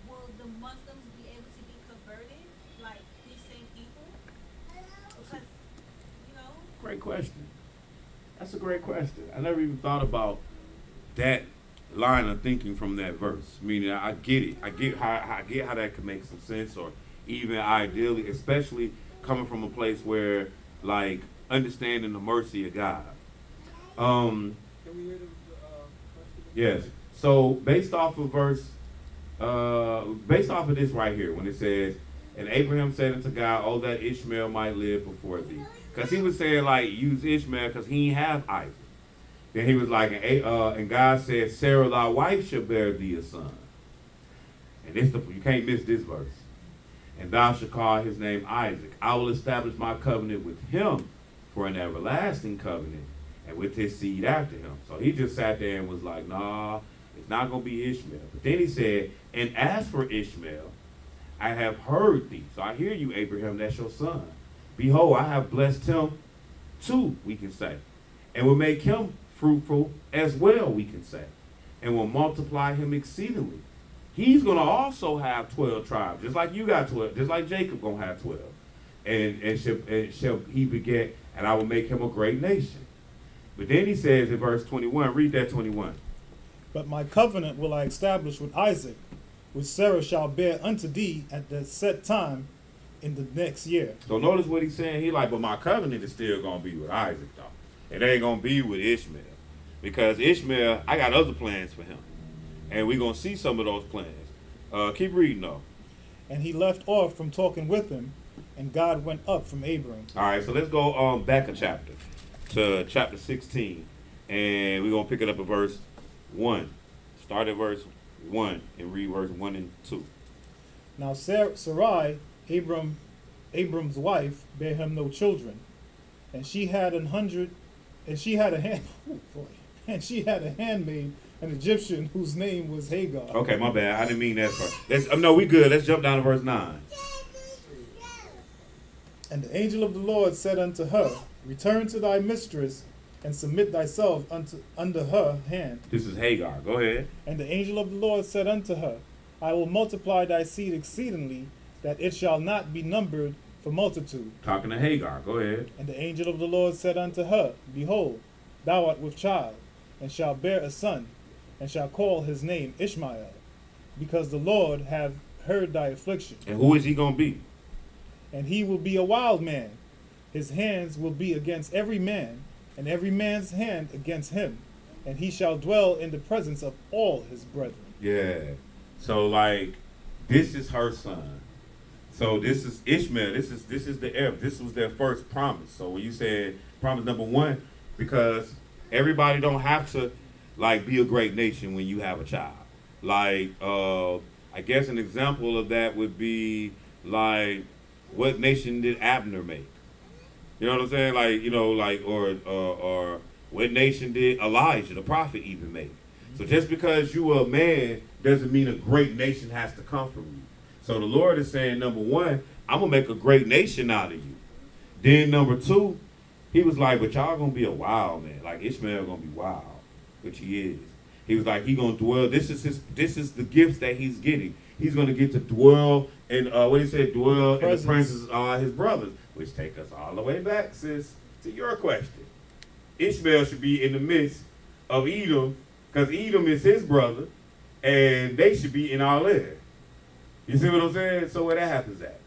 Will the Muslims be able to be converted like these same people? Because, you know, Great question. That's a great question. I never even thought about that line of thinking from that verse. Meaning, I get it. I get how that could make some sense, or even ideally, especially coming from a place where, like, understanding the mercy of God. Can we hear the question? Yes. So based off of this right here, when it says, "And Abraham said unto God, Oh, that Ishmael might live before thee," because he was saying, like, use Ishmael because he ain't have Isaac. Then he was like, and God said, "Sarah thy wife shall bear thee a son." And you can't miss this verse. "And thou shalt call his name Isaac. I will establish my covenant with him for an everlasting covenant, and with his seed after him." So he just sat there and was like, nah, it's not going to be Ishmael. But then he said, "And as for Ishmael, I have heard thee." So I hear you, Abraham, that's your son. "Behold, I have blessed him too," we can say, "and will make him fruitful as well," we can say, "and will multiply him exceedingly." He's going to also have 12 tribes, just like you got 12, just like Jacob going to have 12. And shall he beget, and I will make him a great nation. But then he says in verse 21, read that 21. But my covenant will I establish with Isaac, which Sarah shall bear unto thee at the set time in the next year. So notice what he's saying. He like, but my covenant is still gonna be with Isaac, though. It ain't gonna be with Ishmael, because Ishmael, I got other plans for him, and we gonna see some of those plans. Keep reading though. And he left off from talking with him, and God went up from Abram. All right, so let's go back a chapter to chapter 16, and we're gonna pick it up at verse 1. Start at verse 1 and read verse 1 and 2. Now Sarai, Abram's wife, bare him no children, and she had a handmaid, an Egyptian, whose name was Hagar. Okay, my bad. I didn't mean that part. No, we good. Let's jump down to verse 9. And the angel of the Lord said unto her, Return to thy mistress, and submit thyself under her hand. This is Hagar. Go ahead. And the angel of the Lord said unto her, I will multiply thy seed exceedingly, that it shall not be numbered for multitude. Talking to Hagar. Go ahead. And the angel of the Lord said unto her, Behold, thou art with child, and shalt bear a son, and shall call his name Ishmael, because the Lord hath heard thy affliction. And who is he going to be? And he will be a wild man. His hands will be against every man, and every man's hand against him. And he shall dwell in the presence of all his brethren. Yeah. So, like, this is her son. So this is Ishmael. This is the heir. This was their first promise. So when you said promise number 1, because everybody don't have to, like, be a great nation when you have a child. Like, I guess an example of that would be, like, what nation did Abner make? You know what I'm saying? Like, you know, like, or what nation did Elijah, the prophet, even make? So just because you are a man doesn't mean a great nation has to come from you. So the Lord is saying, number 1, I'm going to make a great nation out of you. Then number 2, he was like, but y'all going to be a wild man. Like, Ishmael going to be wild, which he is. He was like, he going to dwell. This is the gifts that he's getting. He's going to get to dwell in, what he said, dwell in the presence of his brothers, which take us all the way back, sis, to your question. Ishmael should be in the midst of Edom, because Edom is his brother, and they should be in our land. You see what I'm saying? So where that happens at?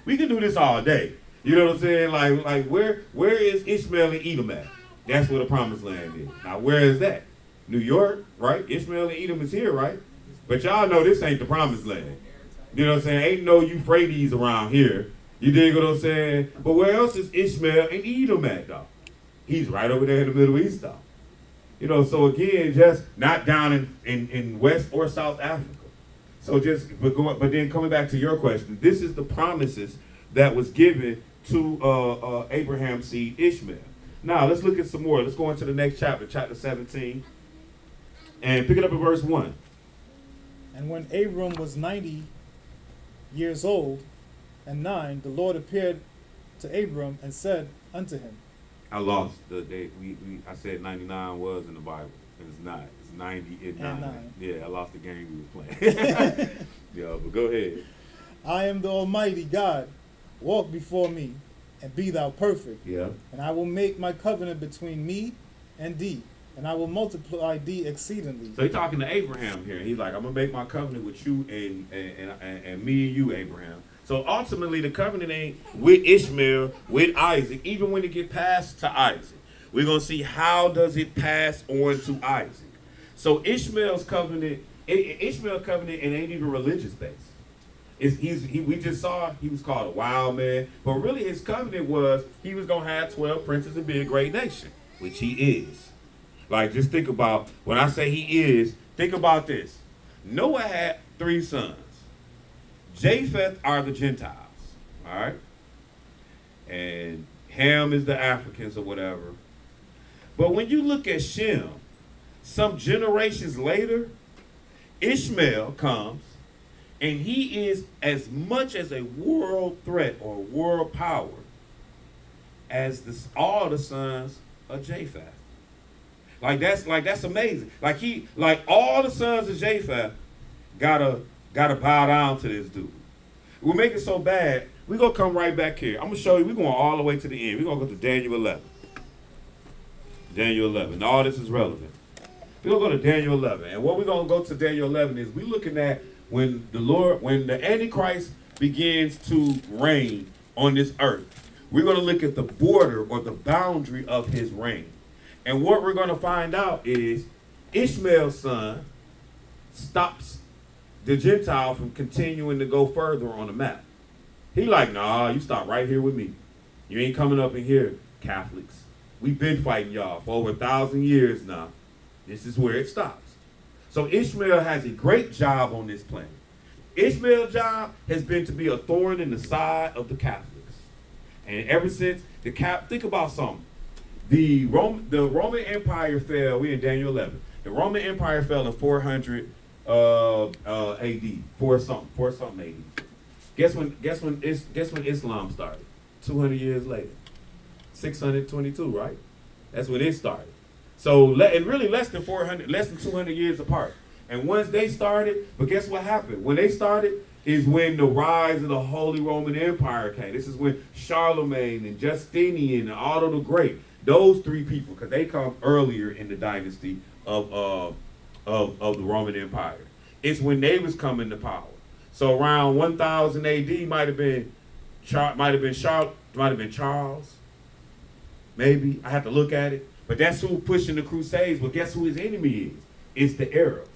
We can do this all day. You know what I'm saying? Like where is Ishmael and Edom at? That's where the promised land is. Now where is that? New York, right? Ishmael and Edom is here, right? But y'all know this ain't the promised land. You know what I'm saying? Ain't no Euphrates around here. You dig what I'm saying? But where else is Ishmael and Edom at, though? He's right over there in the Middle East, though. You know, so again, just not down in West or South Africa. So but then coming back to your question, this is the promises that was given to Abraham's seed Ishmael. Now let's look at some more. Let's go into the next chapter, chapter 17, and pick it up at verse 1. And when Abram was 90 years old and 9, the Lord appeared to Abram and said unto him. I lost the date. I said 99 was in the Bible. It's not. It's 90 and 9. Yeah, I lost the game we was playing. Yeah, but go ahead. I am the Almighty God. Walk before me, and be thou perfect. Yeah. And I will make my covenant between me and thee, and I will multiply thee exceedingly. So he's talking to Abraham here. He's like, I'm gonna make my covenant with you and me and you, Abraham. So ultimately, the covenant ain't with Ishmael, with Isaac. Even when it get passed to Isaac, we're gonna see how does it pass on to Isaac. So Ishmael's covenant, it ain't even religious based. We just saw he was called a wild man, but really his covenant was he was gonna have 12 princes and be a great nation, which he is. Like, just think about, when I say he is, think about this. Noah had 3 sons. Japheth are the Gentiles, all right? And Ham is the Africans or whatever. But when you look at Shem, some generations later, Ishmael comes, and he is as much as a world threat or world power as all the sons of Japheth. That's amazing. Like all the sons of Japheth gotta bow down to this dude. We'll make it so bad, we're gonna come right back here. I'm gonna show you, we're going all the way to the end. We're gonna go to Daniel 11. Daniel 11. All this is relevant. We're going to go to Daniel 11. And what we're going to go to Daniel 11 is we're looking at when the Antichrist begins to reign on this earth. We're going to look at the border or the boundary of his reign. And what we're going to find out is Ishmael's son stops the Gentile from continuing to go further on the map. He like, nah, you stop right here with me. You ain't coming up in here, Catholics. We've been fighting y'all for over 1,000 years now. This is where it stops. So Ishmael has a great job on this planet. Ishmael's job has been to be a thorn in the side of the Catholics. And ever since think about something. The Roman Empire fell, we're in Daniel 11. The Roman Empire fell in 400 AD, 4 something AD. Guess when Islam started? 200 years later. 622, right? That's when it started. So, and really less than 200 years apart. And once they started, but guess what happened? When they started is when the rise of the Holy Roman Empire came. This is when Charlemagne and Justinian and Otto the Great, those three people, because they come earlier in the dynasty of the Roman Empire. It's when they was coming to power. So around 1000 AD might have been Charles. Maybe I have to look at it. But that's who pushing the Crusades. But guess who his enemy is? It's the Arabs.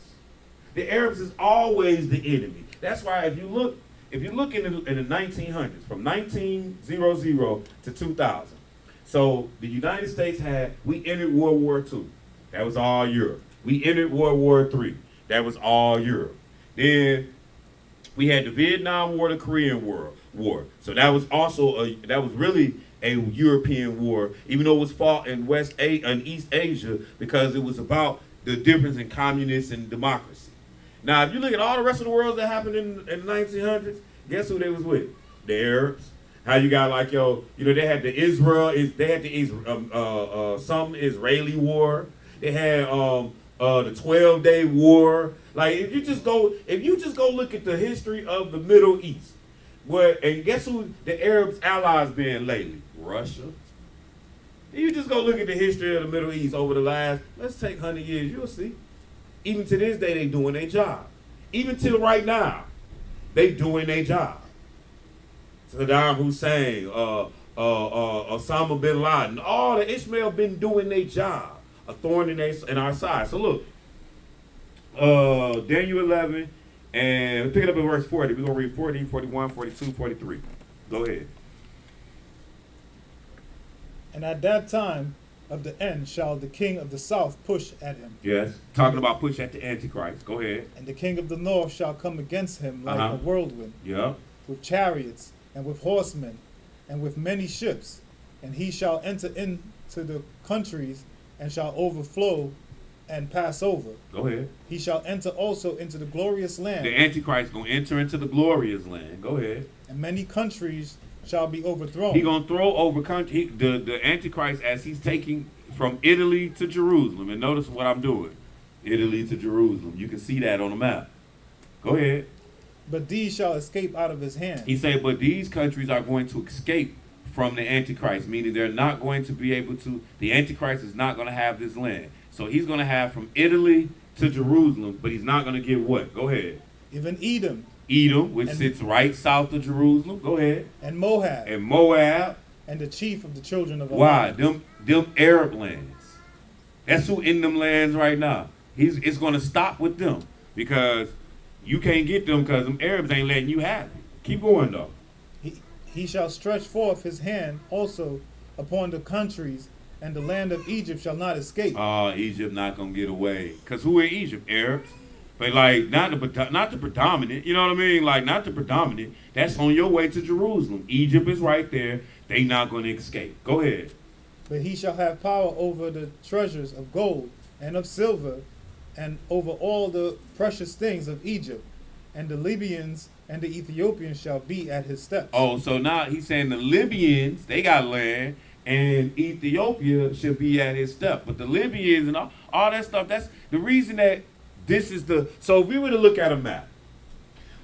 The Arabs is always the enemy. That's why if you look in the 1900s, from 1900 to 2000. So the United States we entered World War II. That was all Europe. We entered World War III. That was all Europe. Then we had the Vietnam War, the Korean War. So that was really a European war, even though it was fought in East Asia, because it was about the difference in communists and democracy. Now, if you look at all the rest of the world that happened in the 1900s, guess who they was with? The Arabs. How you got they had some Israeli war. They had the 12-day war. Like if you just go look at the history of the Middle East, and guess who the Arabs' allies been lately? Russia. You just go look at the history of the Middle East over the last, let's take 100 years, you'll see. Even to this day, they doing their job. Even till right now, they doing their job. Saddam Hussein, Osama bin Laden, all the Ishmael been doing their job. A thorn in our side. So look, Daniel 11, and pick it up at verse 40. We're going to read 40, 41, 42, 43. Go ahead. And at that time of the end shall the king of the south push at him. Yes. Talking about push at the Antichrist. Go ahead. And the king of the north shall come against him like a whirlwind, Yeah. with chariots, and with horsemen, and with many ships. And he shall enter into the countries, and shall overflow and pass over. Go ahead. He shall enter also into the glorious land. The Antichrist going to enter into the glorious land. Go ahead. And many countries shall be overthrown. He going to throw over country. The Antichrist, as he's taking from Italy to Jerusalem. And notice what I'm doing. Italy to Jerusalem. You can see that on the map. Go ahead. But these shall escape out of his hand. He said, but these countries are going to escape from the Antichrist, meaning they're not going to be able to, the Antichrist is not going to have this land. So he's going to have from Italy to Jerusalem, but he's not going to get what? Go ahead. Even Edom. Edom, which sits right south of Jerusalem. Go ahead. And Moab. And Moab. And the chief of the children of Why? Ammon. Them Arab lands. That's who in them lands right now. It's going to stop with them because you can't get them because them Arabs ain't letting you have it. Keep going though. He shall stretch forth his hand also upon the countries, and the land of Egypt shall not escape. Egypt not gonna get away. Cause who in Egypt? Arabs. But like not the predominant. You know what I mean? Like not the predominant. That's on your way to Jerusalem. Egypt is right there. They not gonna escape. Go ahead. But he shall have power over the treasures of gold and of silver, and over all the precious things of Egypt, and the Libyans and the Ethiopians shall be at his steps. Oh, so now he's saying the Libyans, they got land, and Ethiopia should be at his step. But the Libyans and all that stuff, that's the reason that this is so if we were to look at a map,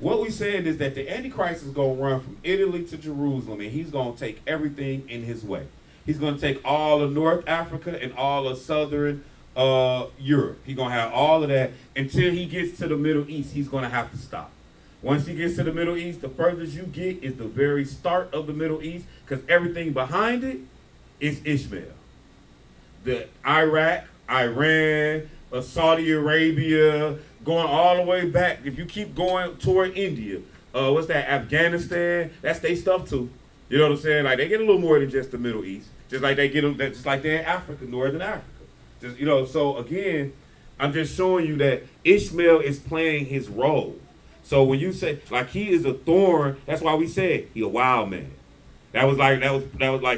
what we're saying is that the Antichrist is going to run from Italy to Jerusalem, and he's going to take everything in his way. He's going to take all of North Africa and all of southern Europe. He's gonna have all of that until he gets to the Middle East. He's gonna have to stop. Once he gets to the Middle East, the furthest you get is the very start of the Middle East, because everything behind it is Ishmael. The Iraq, Iran, Saudi Arabia, going all the way back. If you keep going toward India, what's that? Afghanistan. That's their stuff too. You know what I'm saying? Like they get a little more than just the Middle East. Just like they get them, just like they're in Africa, Northern Africa. Just so again, I'm just showing you that Ishmael is playing his role. So when you say like he is a thorn, that's why we said he a wild man. That was like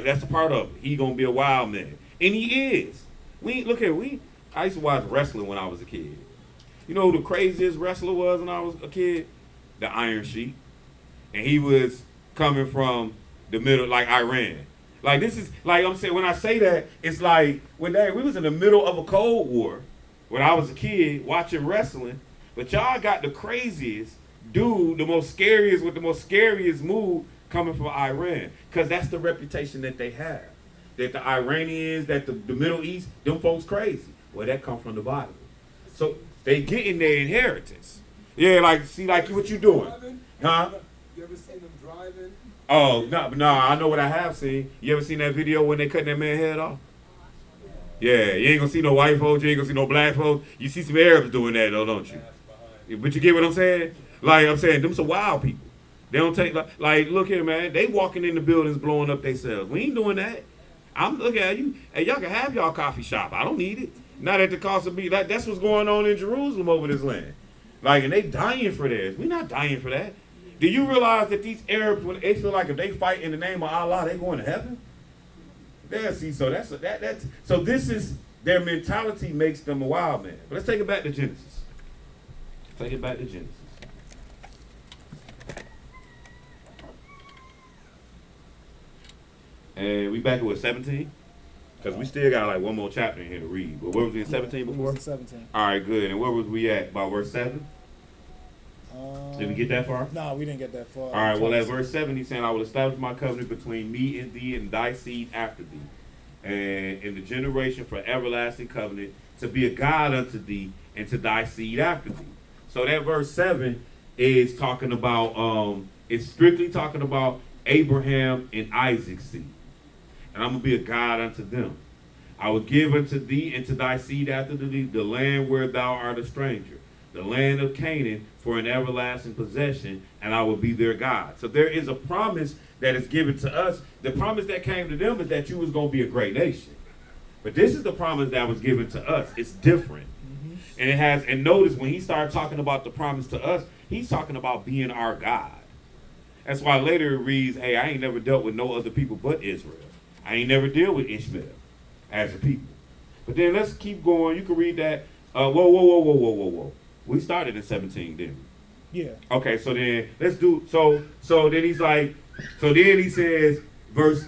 that's a part of it. He gonna be a wild man, and he is. I used to watch wrestling when I was a kid. You know who the craziest wrestler was when I was a kid? The Iron Sheik, and he was coming from the middle, like Iran. Like this is like I'm saying when I say that, it's like we was in the middle of a Cold War when I was a kid watching wrestling. But y'all got the craziest dude, the most scariest move coming from Iran. Because that's the reputation that they have. That the Iranians, that the Middle East, them folks crazy. Well, that come from the Bible. So they getting their inheritance. Yeah, like, see, like what you doing. Huh? You ever seen them driving? Oh, no, I know what I have seen. You ever seen that video when they cutting that man's head off? Yeah, you ain't gonna see no white folks, you ain't gonna see no black folks. You see some Arabs doing that though, don't you? But you get what I'm saying? Like I'm saying, them some wild people. They don't take like look here, man. They walking in the buildings blowing up themselves. We ain't doing that. I'm looking at you. Hey, y'all can have y'all coffee shop. I don't need it. Not at the cost of me. Like that's what's going on in Jerusalem over this land. Like, and they dying for this. We not dying for that. Do you realize that these Arabs, when they feel like if they fight in the name of Allah, they going to heaven? Yeah, see, so that's so this is their mentality makes them a wild man. But let's take it back to Genesis. Take it back to Genesis. And we back at 17? Because we still got like one more chapter in here to read. But where was we in 17 We before? was in 17. All right, good. And where was we at? About verse 7? Did we get that far? No, we didn't get that far. All right, well, at verse 7, he's saying, I will establish my covenant between me and thee and thy seed after thee, and in the generation for everlasting covenant, to be a God unto thee and to thy seed after thee. So that verse 7 is talking about, it's strictly talking about Abraham and Isaac's seed. And I'm going to be a God unto them. I will give unto thee and to thy seed after thee the land where thou art a stranger, the land of Canaan for an everlasting possession, and I will be their God. So there is a promise that is given to us. The promise that came to them is that you was going to be a great nation. But this is the promise that was given to us. It's different. And it has, and notice when he started talking about the promise to us, he's talking about being our God. That's why later it reads, hey, I ain't never dealt with no other people but Israel. I ain't never dealt with Ishmael as a people. But then let's keep going. You can read that. Whoa. We started in 17, didn't we? Yeah. Okay, so then let's do so then he's like, so then he says verse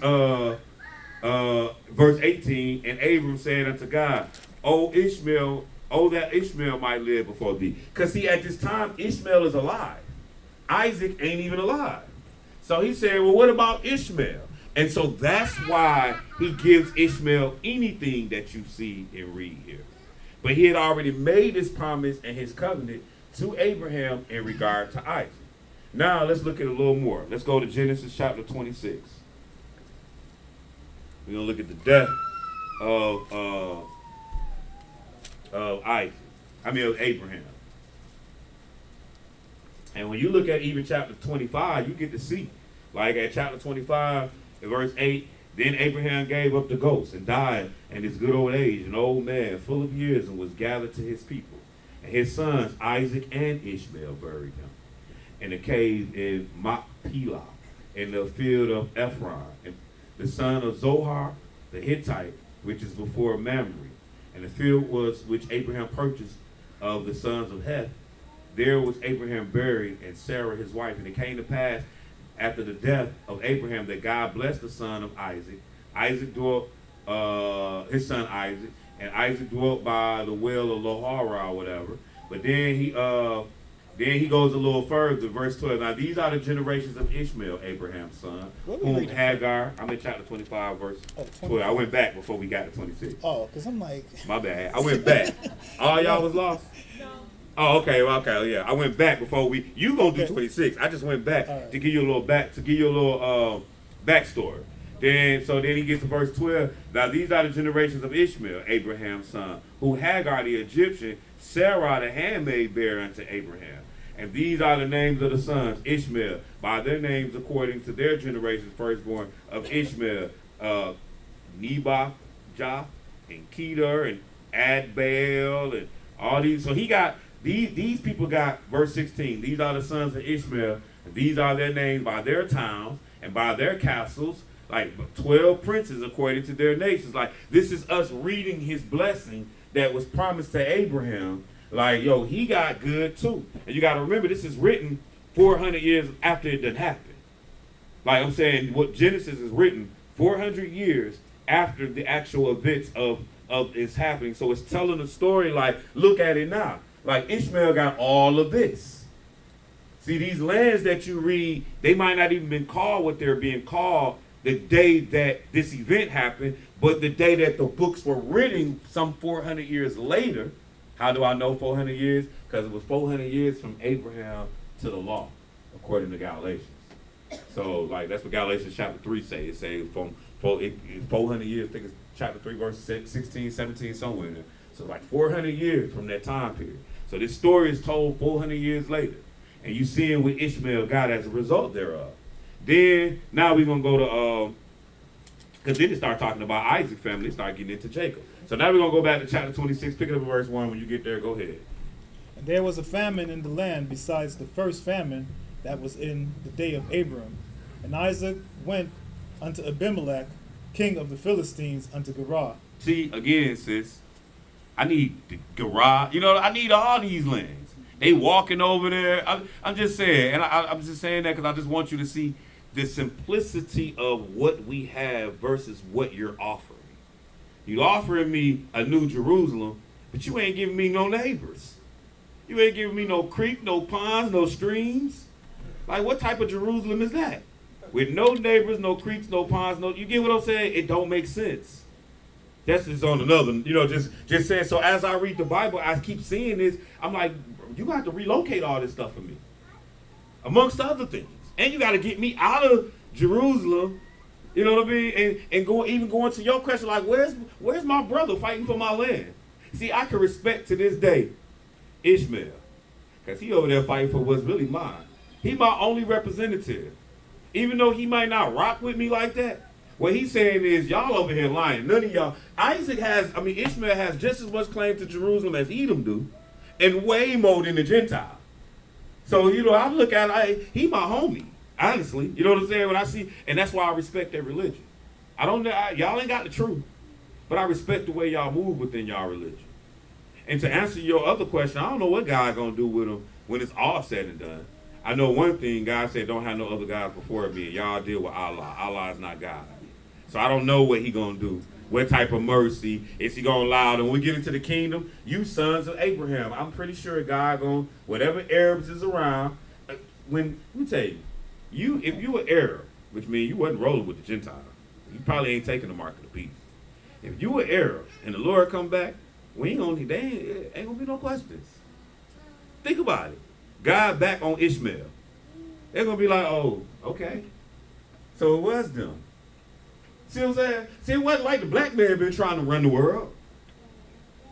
18, and Abram said unto God, O Ishmael, that Ishmael might live before thee. Because see, at this time Ishmael is alive. Isaac ain't even alive. So he said, well, what about Ishmael? And so that's why he gives Ishmael anything that you see and read here. But he had already made his promise and his covenant to Abraham in regard to Isaac. Now let's look at a little more. Let's go to Genesis chapter 26. We're going to look at the death of Abraham. And when you look at even chapter 25, you get to see, like at chapter 25, in verse 8, then Abraham gave up the ghost and died in his good old age, an old man, full of years, and was gathered to his people. And his sons, Isaac and Ishmael, buried him in a cave in Machpelah, in the field of Ephron, and the son of Zohar, the Hittite, which is before Mamre. And the field was which Abraham purchased of the sons of Heth. There was Abraham buried, and Sarah his wife. And it came to pass after the death of Abraham that God blessed the son of Isaac. Isaac dwelt, his son Isaac, and Isaac dwelt by the well of Lohara or whatever. But then Then he goes a little further, verse 12. Now these are the generations of Ishmael, Abraham's son, What we whom reading? Hagar, I'm in chapter 25, verse Oh, 12. I went back before we got to 26. Oh, because I'm like, My bad. I went back. All y'all was lost? No, Oh, okay, well, okay, yeah. I went back before you gonna do Okay. 26. I just went back All right. to give you a little backstory. Then he gets to verse 12. Now these are the generations of Ishmael, Abraham's son, who Hagar the Egyptian, Sarah the handmaid bare unto Abraham. And these are the names of the sons, Ishmael, by their names according to their generations, firstborn of Ishmael, Nebajoth, and Kedar, and Adbeel, and all these. So he got, these people got, verse 16, these are the sons of Ishmael, and these are their names by their towns, and by their castles, like 12 princes according to their nations. Like, this is us reading his blessing that was promised to Abraham. Like, yo, he got good too. And you got to remember, this is written 400 years after it done happened. Like I'm saying, what Genesis is written 400 years after the actual events of it's happening. So it's telling a story like, look at it now. Like, Ishmael got all of this. See, these lands that you read, they might not even been called what they're being called the day that this event happened, but the day that the books were written some 400 years later. How do I know 400 years? Because it was 400 years from Abraham to the law, according to Galatians. So, like, that's what Galatians chapter 3 say. It says from 400 years, I think it's chapter 3, verse 16, 17, somewhere in there. So, like, 400 years from that time period. So, this story is told 400 years later. And you seeing what Ishmael got as a result thereof. Then, now we're going to go to, because then they start talking about Isaac's family, start getting into Jacob. So now we're going to go back to chapter 26, pick it up at verse 1. When you get there, go ahead. and there was a famine in the land besides the first famine that was in the day of Abram. And Isaac went unto Abimelech, king of the Philistines, unto Gerar. See, again, sis, I need the garage. You know, I need all these lands. They walking over there. I'm just saying, and I'm just saying that because I just want you to see the simplicity of what we have versus what you're offering. You offering me a new Jerusalem, but you ain't giving me no neighbors. You ain't giving me no creek, no ponds, no streams. Like, what type of Jerusalem is that? With no neighbors, no creeks, no ponds, no. You get what I'm saying? It don't make sense. That's just on another, just saying. So as I read the Bible, I keep seeing this. I'm like, you got to relocate all this stuff for me, amongst other things, and you got to get me out of Jerusalem. You know what I mean? And going to your question, like, where's my brother fighting for my land? See, I can respect to this day Ishmael, because he over there fighting for what's really mine. He my only representative, even though he might not rock with me like that. What he's saying is, y'all over here lying. None of y'all. Ishmael has just as much claim to Jerusalem as Edom do, and way more than the Gentile. So, I look at it, he my homie, honestly. You know what I'm saying? When I see, and that's why I respect their religion. Y'all ain't got the truth, but I respect the way y'all move within y'all religion. And to answer your other question, I don't know what God gonna do with them when it's all said and done. I know one thing, God said don't have no other gods before me, and y'all deal with Allah. Allah is not God. So I don't know what he gonna do. What type of mercy is he gonna allow? And when we get into the kingdom, you sons of Abraham, I'm pretty sure God gonna, whatever Arabs is around, let me tell you, if you were Arab, which means you wasn't rolling with the Gentiles, you probably ain't taking the mark of the beast. If you were Arab and the Lord come back, ain't gonna be no questions. Think about it. God back on Ishmael. They're gonna be like, oh, okay. So it was them. See what I'm saying? See, it wasn't like the black man been trying to run the world.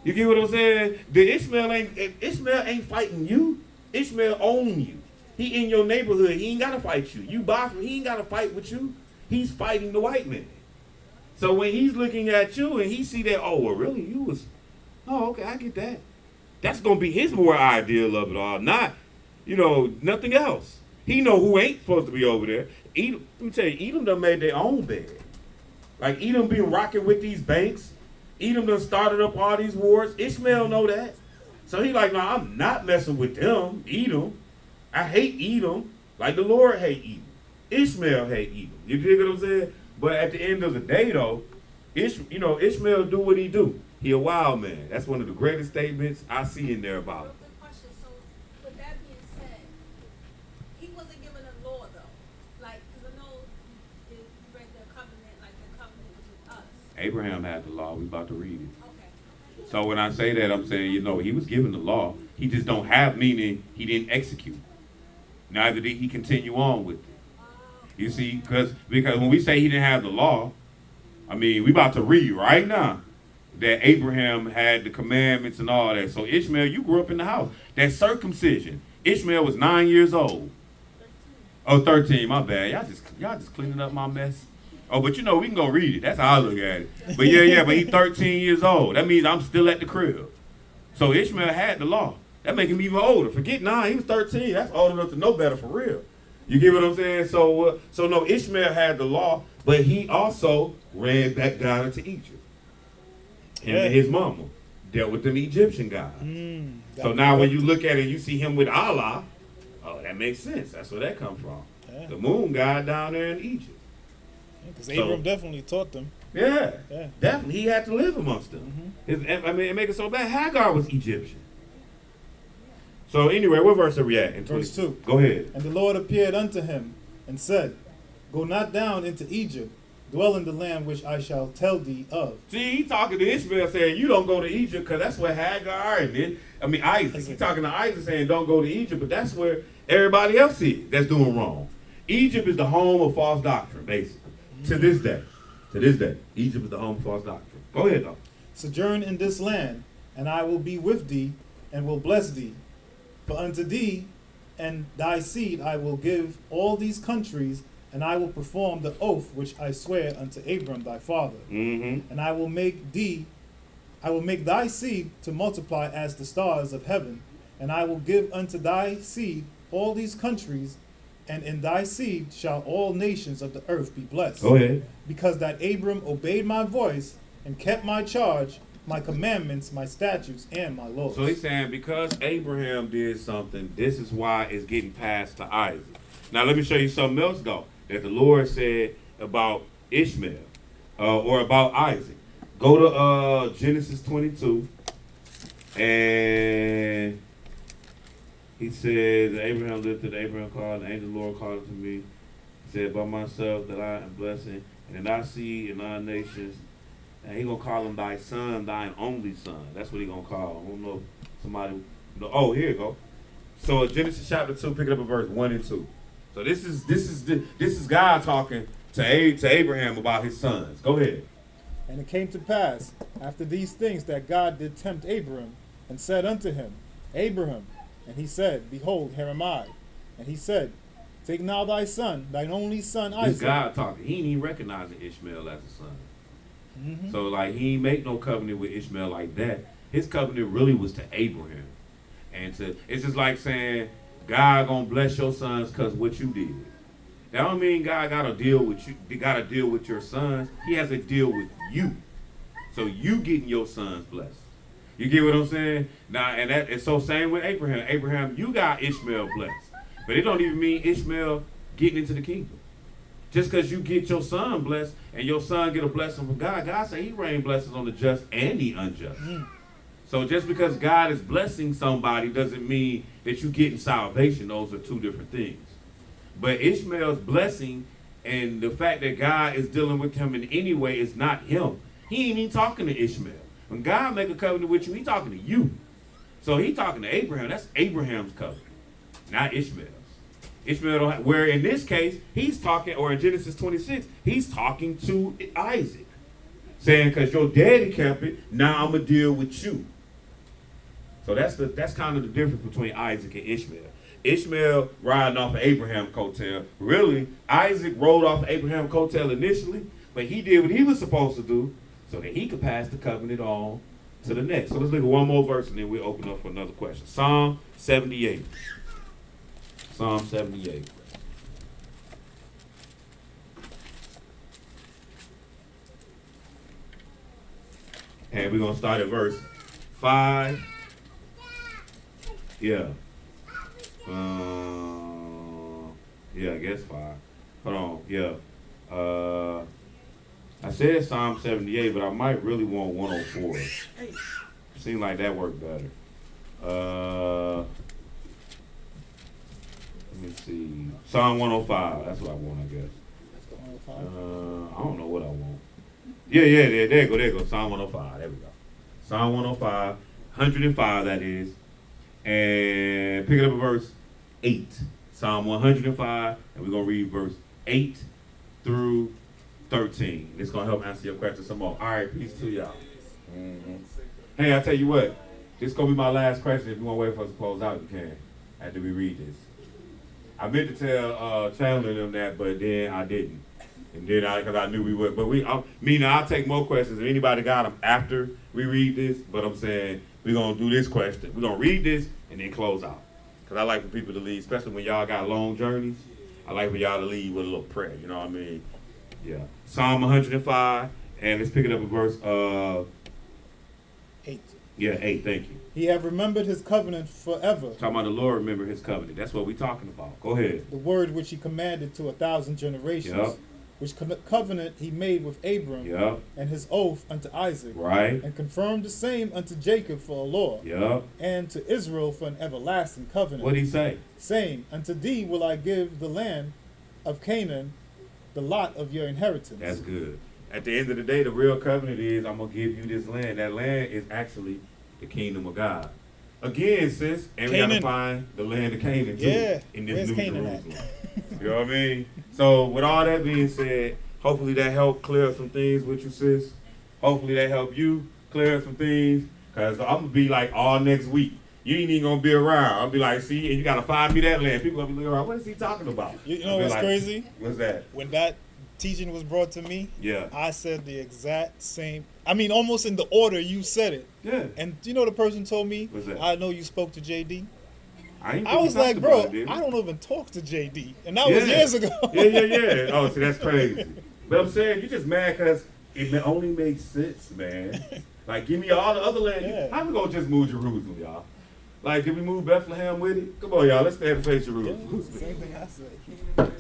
You get what I'm saying? Ishmael ain't fighting you. Ishmael own you. He in your neighborhood. He ain't gotta fight you. You buy from. He ain't gotta fight with you. He's fighting the white man. So when he's looking at you and he see that, oh, well, really, you was, oh, okay, I get that. That's gonna be his more ideal of it all, not, nothing else. He know who ain't supposed to be over there. Edom, let me tell you, Edom done made their own bed. Like, Edom been rocking with these banks. Edom done started up all these wars. Ishmael know that. So he like, no, I'm not messing with them, Edom. I hate Edom. Like the Lord hate Edom. Ishmael hate Edom. You dig what I'm saying? But at the end of the day, though, Ishmael do what he do. He a wild man. That's one of the greatest statements I see in there about him. Good question. So, with that being said, Abraham had the law. We about to read it. Okay. So when I say that, I'm saying, he was given the law. He just don't have, meaning he didn't execute. Neither did he continue on with it. You see, because when we say he didn't have the law, I mean, we about to read right now that Abraham had the commandments and all that. So Ishmael, you grew up in the house. That circumcision. Ishmael was 9 years old. Oh, 13, my bad. Y'all just cleaning up my mess. Oh, but we can go read it. That's how I look at it. But but he's 13 years old. That means I'm still at the crib. So Ishmael had the law. That make him even older. Forget 9, he was 13. That's old enough to know better for real. You get what I'm saying? So no, Ishmael had the law, but he also ran back down into Egypt. Him and his mama dealt with them Egyptian guys. So now when you look at it, you see him with Allah. Oh, that makes sense. That's where that comes from. Yeah. The moon god down there in Egypt. Because So- Abram definitely taught them. Yeah, Yeah. definitely. He had to live amongst them. It make it so bad. Hagar was Egyptian. So anyway, what verse are we at? In Verse 22? 2. Go ahead. And the Lord appeared unto him and said, Go not down into Egypt, dwell in the land which I shall tell thee of. See, he talking to Ishmael saying, you don't go to Egypt because that's where Hagar and Isaac. He talking to Isaac saying, don't go to Egypt, but that's where everybody else is that's doing wrong. Egypt is the home of false doctrine, basically. To this day. Egypt is the home of false doctrine. Go ahead, though. Sojourn in this land, and I will be with thee, and will bless thee. For unto thee and thy seed I will give all these countries, and I will perform the oath which I swear unto Abram thy father. Mm-hmm. And I will make thy seed to multiply as the stars of heaven, and I will give unto thy seed all these countries, and in thy seed shall all nations of the earth be blessed. Go ahead. Because that Abram obeyed my voice and kept my charge, my commandments, my statutes, and my laws. So he's saying because Abraham did something, this is why it's getting passed to Isaac. Now let me show you something else, though, that the Lord said about Ishmael or about Isaac. Go to Genesis 22, and he said, Abraham lifted, Abraham called, and the angel of the Lord called unto me. He said, by myself that I am blessing, and in thy seed and thy nations. And he gonna call him thy son, thine only son. That's what he gonna call him. I don't know if somebody. Oh, here you go. So Genesis chapter 2, pick it up at verse 1 and 2. So this is God talking to Abraham about his sons. Go ahead. And it came to pass after these things that God did tempt Abram, and said unto him, Abraham. And he said, Behold, here am I. And he said, Take now thy son, thine only son This Isaac. God talking. He ain't even recognizing Ishmael as a son. Mm-hmm. So like he ain't make no covenant with Ishmael like that. His covenant really was to Abraham. And it's just like saying God gonna bless your sons because what you did. That don't mean God gotta deal with you. They gotta deal with your sons. He has to deal with you. So you getting your sons blessed. You get what I'm saying? Now and so same with Abraham. Abraham, you got Ishmael blessed. But it don't even mean Ishmael getting into the kingdom. Just because you get your son blessed and your son get a blessing from God, God say he rain blessings on the just and the unjust. So just because God is blessing somebody doesn't mean that you getting salvation. Those are two different things. But Ishmael's blessing and the fact that God is dealing with him in any way is not him. He ain't even talking to Ishmael. When God make a covenant with you, he talking to you. So he talking to Abraham. That's Abraham's covenant, not Ishmael's. Ishmael don't have, where in this case, he's talking, or in Genesis 26, he's talking to Isaac. Saying, because your daddy kept it, now I'm going to deal with you. So that's kind of the difference between Isaac and Ishmael. Ishmael riding off of Abraham's coattail. Really, Isaac rode off of Abraham's coattail initially, but he did what he was supposed to do so that he could pass the covenant on to the next. So let's look at one more verse and then we'll open up for another question. Psalm 78. Psalm 78. And we're going to start at verse 5. Yeah. Yeah, I guess 5. Hold on. Yeah. I said Psalm 78, but I might really want 104. Seems like that worked better. Let me see. Psalm 105. That's what I want, I guess. I don't know what I want. Yeah, there you go. Psalm 105. There we go. Psalm 105, 105 that is. And pick it up at verse 8. Psalm 105, and we're going to read verse 8 through 13. It's going to help answer your question some more. All right, peace to y'all. Hey, I tell you what, this is going to be my last question. If you want to wait for us to close out, you can, after we read this. I meant to tell Chandler and them that, but then I didn't. And then because I knew we would. But I'll take more questions if anybody got them after we read this. But I'm saying we're going to do this question. We're going to read this and then close out. Because I like for people to leave, especially when y'all got long journeys. I like for y'all to leave with a little prayer. You know what I mean? Yeah. Psalm 105. And let's pick it up at verse 8. Yeah, 8. Thank you. He have remembered his covenant forever, Talking about the Lord remember his covenant. That's what we're talking about. Go ahead. the word which he commanded to 1,000 generations, Yep. which covenant he made with Abram, Yep. and his oath unto Isaac, Right. and confirmed the same unto Jacob for a law, Yep. and to Israel for an everlasting covenant, What'd he say? saying, Unto thee will I give the land of Canaan, the lot of your inheritance. That's good. At the end of the day, the real covenant is I'm going to give you this land. That land is actually the kingdom of God. Again, sis, and we got to Canaan. find the land of Canaan too. Yeah, In this where's new Canaan at? Jerusalem. You know what I mean? So with all that being said, hopefully that helped clear up some things with you, sis. Hopefully that helped you clear up some things. Because I'm going to be like all next week. You ain't even going to be around. I'll be like, see, and you got to find me that land. People going to be looking around. What is he talking about? You I'll know be what's like, crazy? What's that? When that teaching was brought to me, Yeah. I said the exact same. I mean, almost in the order you said it. Yeah. And you know the person told me, What's that? I know you spoke to JD. ain't I think was we like, talked bro, about it, did we? I don't even talk to JD. And that was years ago. Yeah. Oh, see, that's crazy. But I'm saying, you just mad because it only makes sense, man. Like, give me all the other land. Yeah. How we gonna just move Jerusalem, y'all? Like, did we move Bethlehem with it? Come on, y'all. Let's stand and face Jerusalem. Same thing I said.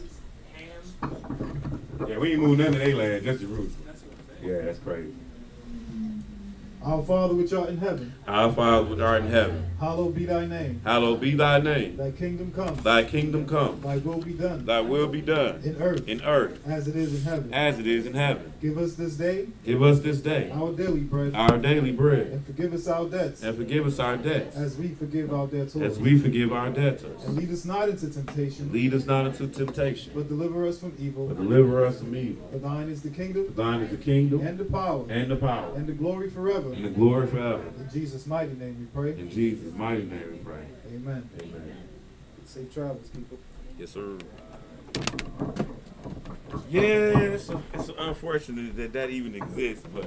Yeah, we ain't moved none of their land, just Jerusalem. That's what I'm saying. Yeah, that's crazy. Our Father which art in heaven, Our Father which art in heaven, hallowed be thy name. hallowed be thy name. Thy kingdom come, Thy kingdom come. thy will be done, Thy will be done in earth in earth as it is in heaven. as it is in heaven. Give us this day Give us this day our daily bread, our daily bread, and forgive us our debts, and forgive us our debts as we forgive our debtors. as we forgive our debtors. And lead us not into temptation, Lead us not into temptation, but deliver us from evil. but deliver us from evil. For thine is the kingdom, For thine is the kingdom and the power, and the power and the glory forever. and the glory forever. In Jesus' mighty name we pray. In Jesus' mighty name we pray. Amen. Amen. Safe travels, people. Yes, sir. Yeah, it's unfortunate that even exists, but